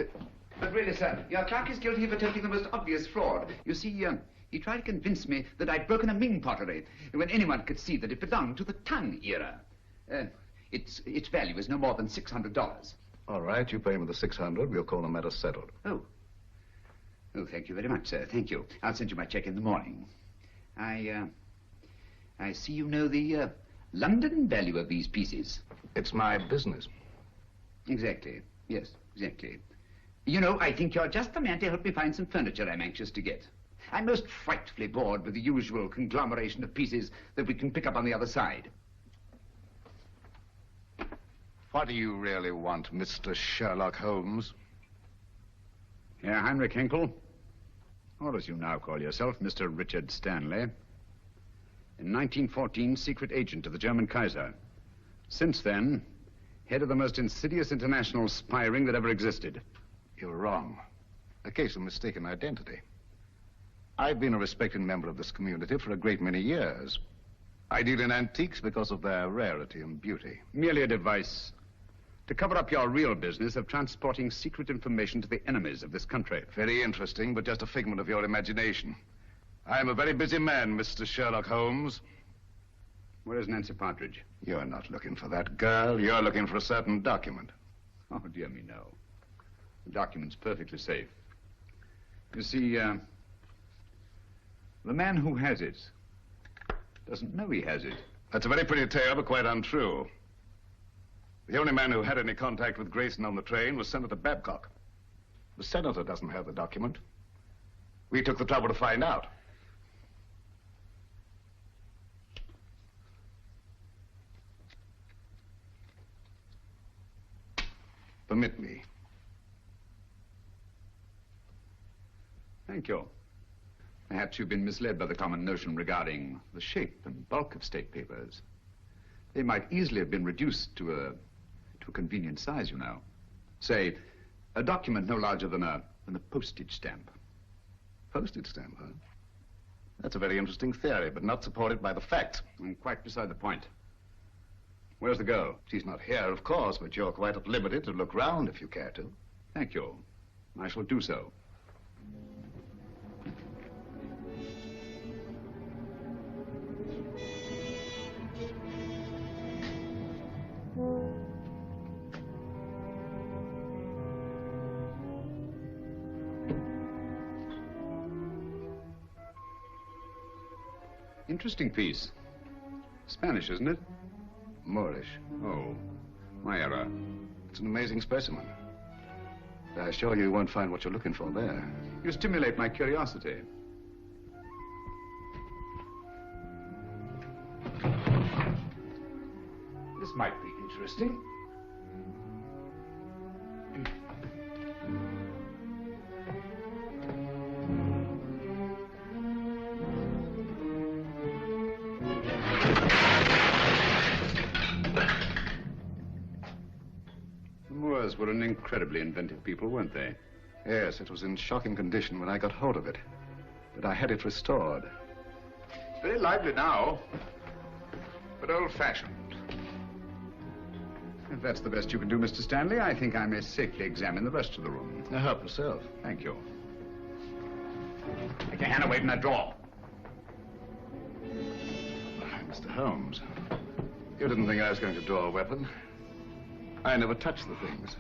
really, sir, your clerk is guilty of attempting the most obvious fraud. You see, he tried to convince me that I'd broken a Ming pottery when anyone could see that it belonged to the Tang era. Its value is no more than $600. All right, you pay him the 600. We'll call the matter settled. Oh, thank you very much, sir. Thank you. I'll send you my check in the morning. I see you know the London value of these pieces. It's my business. Exactly. Yes, exactly. You know, I think you're just the man to help me find some furniture I'm anxious to get. I'm most frightfully bored with the usual conglomeration of pieces that we can pick up on the other side. What do you really want, Mr. Sherlock Holmes? Herr Heinrich Henkel, or as you now call yourself, Mr. Richard Stanley. In 1914, secret agent to the German Kaiser. Since then, head of the most insidious international spy ring that ever existed. You're wrong. A case of mistaken identity. I've been a respected member of this community for a great many years. I deal in antiques because of their rarity and beauty. Merely a device to cover up your real business of transporting secret information to the enemies of this country. Very interesting, but just a figment of your imagination. I'm a very busy man, Mr. Sherlock Holmes. Where is Nancy Partridge? You're not looking for that girl. You're looking for a certain document. Oh, dear me, no. The document's perfectly safe. You see, the man who has it doesn't know he has it. That's a very pretty tale, but quite untrue. The only man who had any contact with Grayson on the train was Senator Babcock. The senator doesn't have the document. We took the trouble to find out. Permit me. Thank you. Perhaps you've been misled by the common notion regarding the shape and bulk of state papers. They might easily have been reduced to a convenient size, you know. Say, a document no larger than a postage stamp. Postage stamp, huh? That's a very interesting theory, but not supported by the facts. And quite beside the point. Where's the girl? She's not here, of course, but you're quite at liberty to look round if you care to. Thank you. I shall do so. Interesting piece. Spanish, isn't it? Moorish. Oh, my error. It's an amazing specimen. I assure you won't find what you're looking for there. You stimulate my curiosity. This might be interesting. Were an incredibly inventive people, weren't they? Yes, it was in shocking condition when I got hold of it. But I had it restored. It's very lively now, but old-fashioned. If that's the best you can do, Mr. Stanley, I think I may safely examine the rest of the room. Now, help yourself. Thank you. Take your hand away from that drawer. Mr. Holmes, you didn't think I was going to draw a weapon. I never touched the things.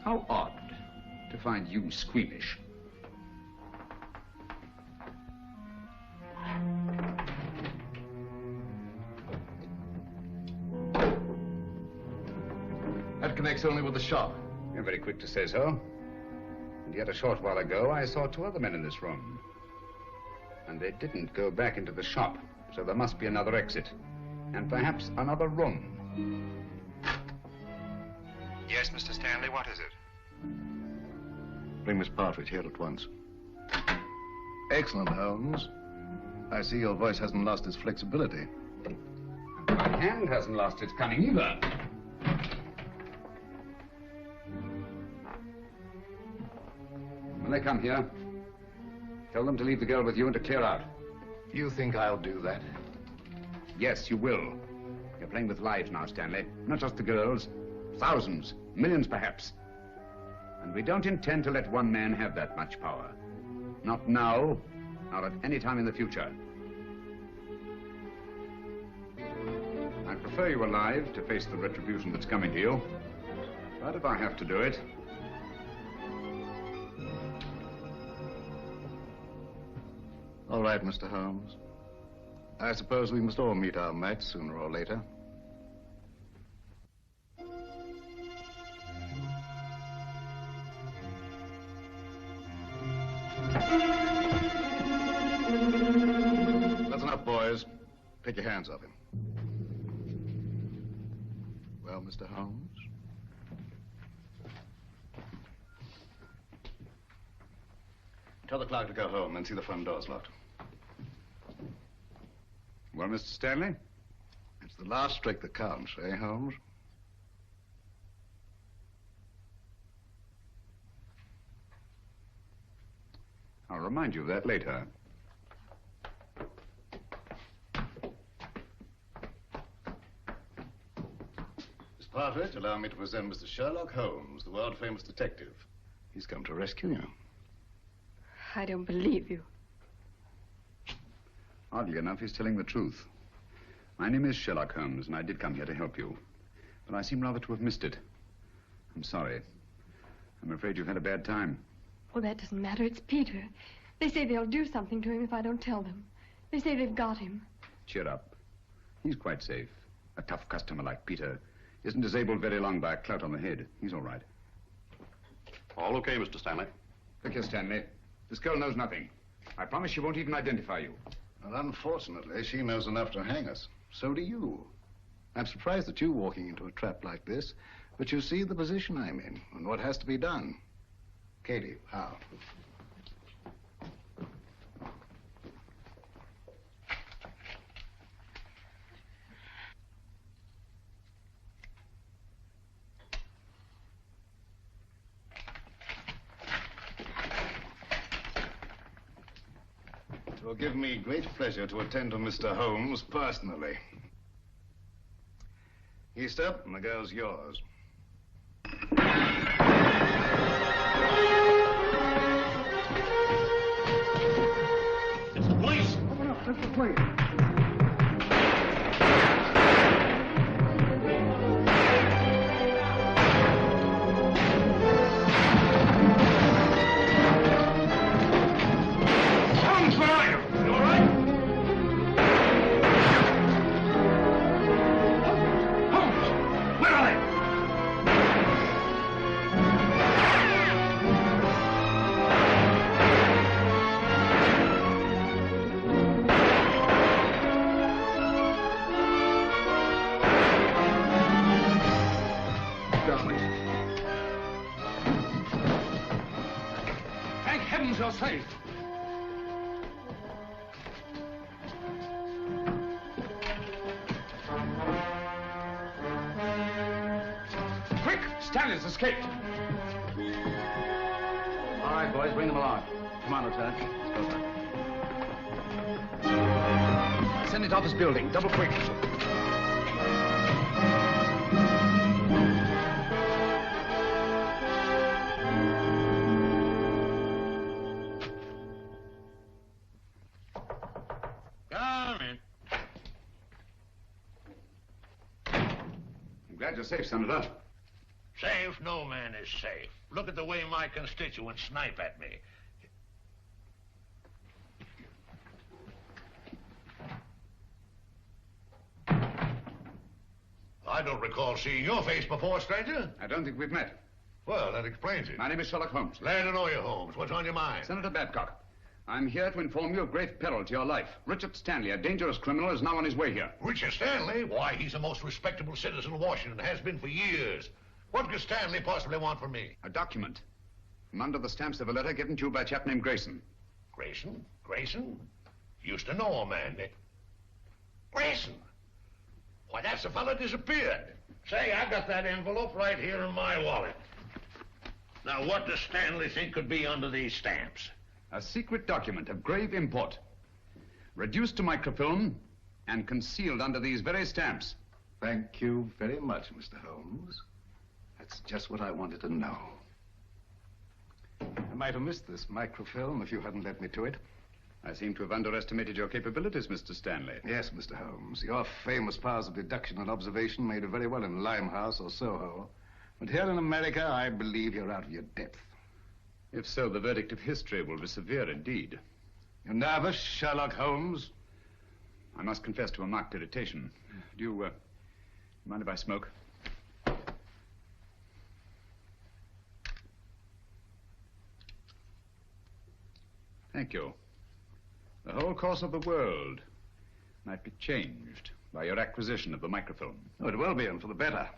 How odd to find you squeamish. That connects only with the shop. You're very quick to say so. And yet a short while ago, I saw two other men in this room. And they didn't go back into the shop, so there must be another exit. And perhaps another room. Yes, Mr. Stanley, what is it? Bring Miss Partridge here at once. Excellent, Holmes. I see your voice hasn't lost its flexibility. And my hand hasn't lost its cunning either. When they come here, tell them to leave the girl with you and to clear out. You think I'll do that? Yes, you will. You're playing with lives now, Stanley. Not just the girls. Thousands, millions perhaps. And we don't intend to let one man have that much power. Not now, nor at any time in the future. I prefer you alive to face the retribution that's coming to you. But if I have to do it... All right, Mr. Holmes. I suppose we must all meet our match sooner or later. That's enough, boys. Take your hands off him. Well, Mr. Holmes? Tell the clerk to go home and see the front door's locked. Well, Mr. Stanley? It's the last trick that counts, eh, Holmes? I'll remind you of that later. Miss Partridge, allow me to present Mr. Sherlock Holmes, the world-famous detective. He's come to rescue you. I don't believe you. Oddly enough, he's telling the truth. My name is Sherlock Holmes, and I did come here to help you. But I seem rather to have missed it. I'm sorry. I'm afraid you've had a bad time. Oh, that doesn't matter. It's Peter. They say they'll do something to him if I don't tell them. They say they've got him. Cheer up. He's quite safe. A tough customer like Peter isn't disabled very long by a clout on the head. He's all right. All okay, Mr. Stanley. Look here, Stanley. This girl knows nothing. I promise she won't even identify you. Well, unfortunately, she knows enough to hang us. So do you. I'm surprised at you walking into a trap like this, but you see the position I'm in and what has to be done. Katie, how? It will give me great pleasure to attend to Mr. Holmes personally. Easter, and the girl's yours. It's the police! Open up, it's the police. You're safe. Quick! Stanley's escaped. All right, boys, bring them along. Come on, Lieutenant. Let's go. Send it off his building. Double quick. Glad you're safe, Senator. Safe? No man is safe. Look at the way my constituents snipe at me. I don't recall seeing your face before, stranger. I don't think we've met. Well, that explains it. My name is Sherlock Holmes. Glad to know you, Holmes. What's on your mind? Senator Babcock. I'm here to inform you of great peril to your life. Richard Stanley, a dangerous criminal, is now on his way here. Richard Stanley? Why, he's a most respectable citizen of Washington, has been for years. What could Stanley possibly want from me? A document. From under the stamps of a letter given to you by a chap named Grayson. Grayson? Grayson? Used to know a man. Grayson? Why, that's the fellow disappeared. Say, I got that envelope right here in my wallet. Now, what does Stanley think could be under these stamps? A secret document of grave import. Reduced to microfilm and concealed under these very stamps. Thank you very much, Mr. Holmes. That's just what I wanted to know. I might have missed this microfilm if you hadn't led me to it. I seem to have underestimated your capabilities, Mr. Stanley. Yes, Mr. Holmes. Your famous powers of deduction and observation made you very well in Limehouse or Soho. But here in America, I believe you're out of your depth. If so, the verdict of history will be severe indeed. You nervous, Sherlock Holmes? I must confess to a marked irritation. Do you mind if I smoke? Thank you. The whole course of the world might be changed by your acquisition of the microfilm. Oh, it will be, and for the better. Have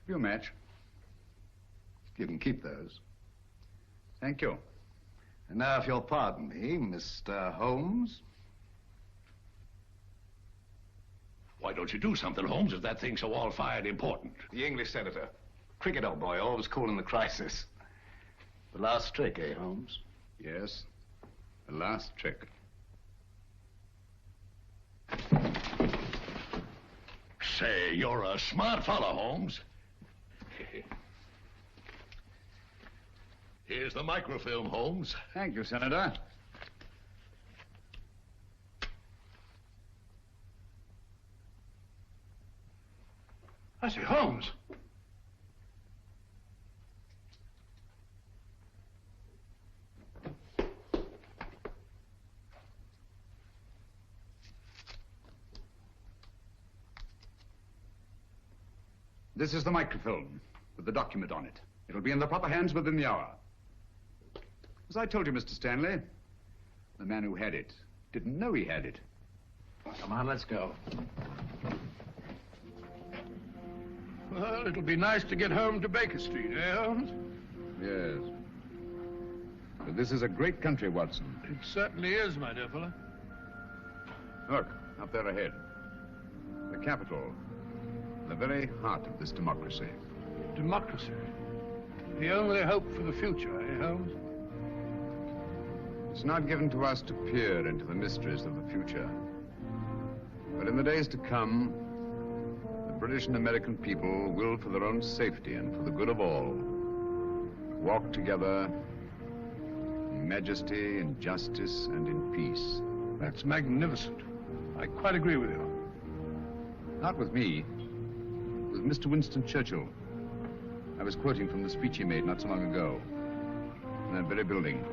you a match? You can keep those. Thank you. And now, if you'll pardon me, Mr. Holmes. Why don't you do something, Holmes, if that thing's so all-fired important? The English senator. Cricket, old boy, always cool in the crisis. The last trick, eh, Holmes? Yes. The last trick. Say, you're a smart fellow, Holmes. Here's the microfilm, Holmes. Thank you, Senator. I say, Holmes. This is the microfilm with the document on it. It'll be in the proper hands within the hour. As I told you, Mr. Stanley, the man who had it didn't know he had it. Come on, let's go. Well, it'll be nice to get home to Baker Street, eh, Holmes? Yes. But this is a great country, Watson. It certainly is, my dear fellow. Look, up there ahead. The Capitol. The very heart of this democracy. Democracy. The only hope for the future, eh, Holmes? It's not given to us to peer into the mysteries of the future. But in the days to come, the British and American people will, for their own safety and for the good of all, walk together in majesty, in justice, and in peace. That's magnificent. I quite agree with you. Not with me. With Mr. Winston Churchill. I was quoting from the speech he made not so long ago. In that very building.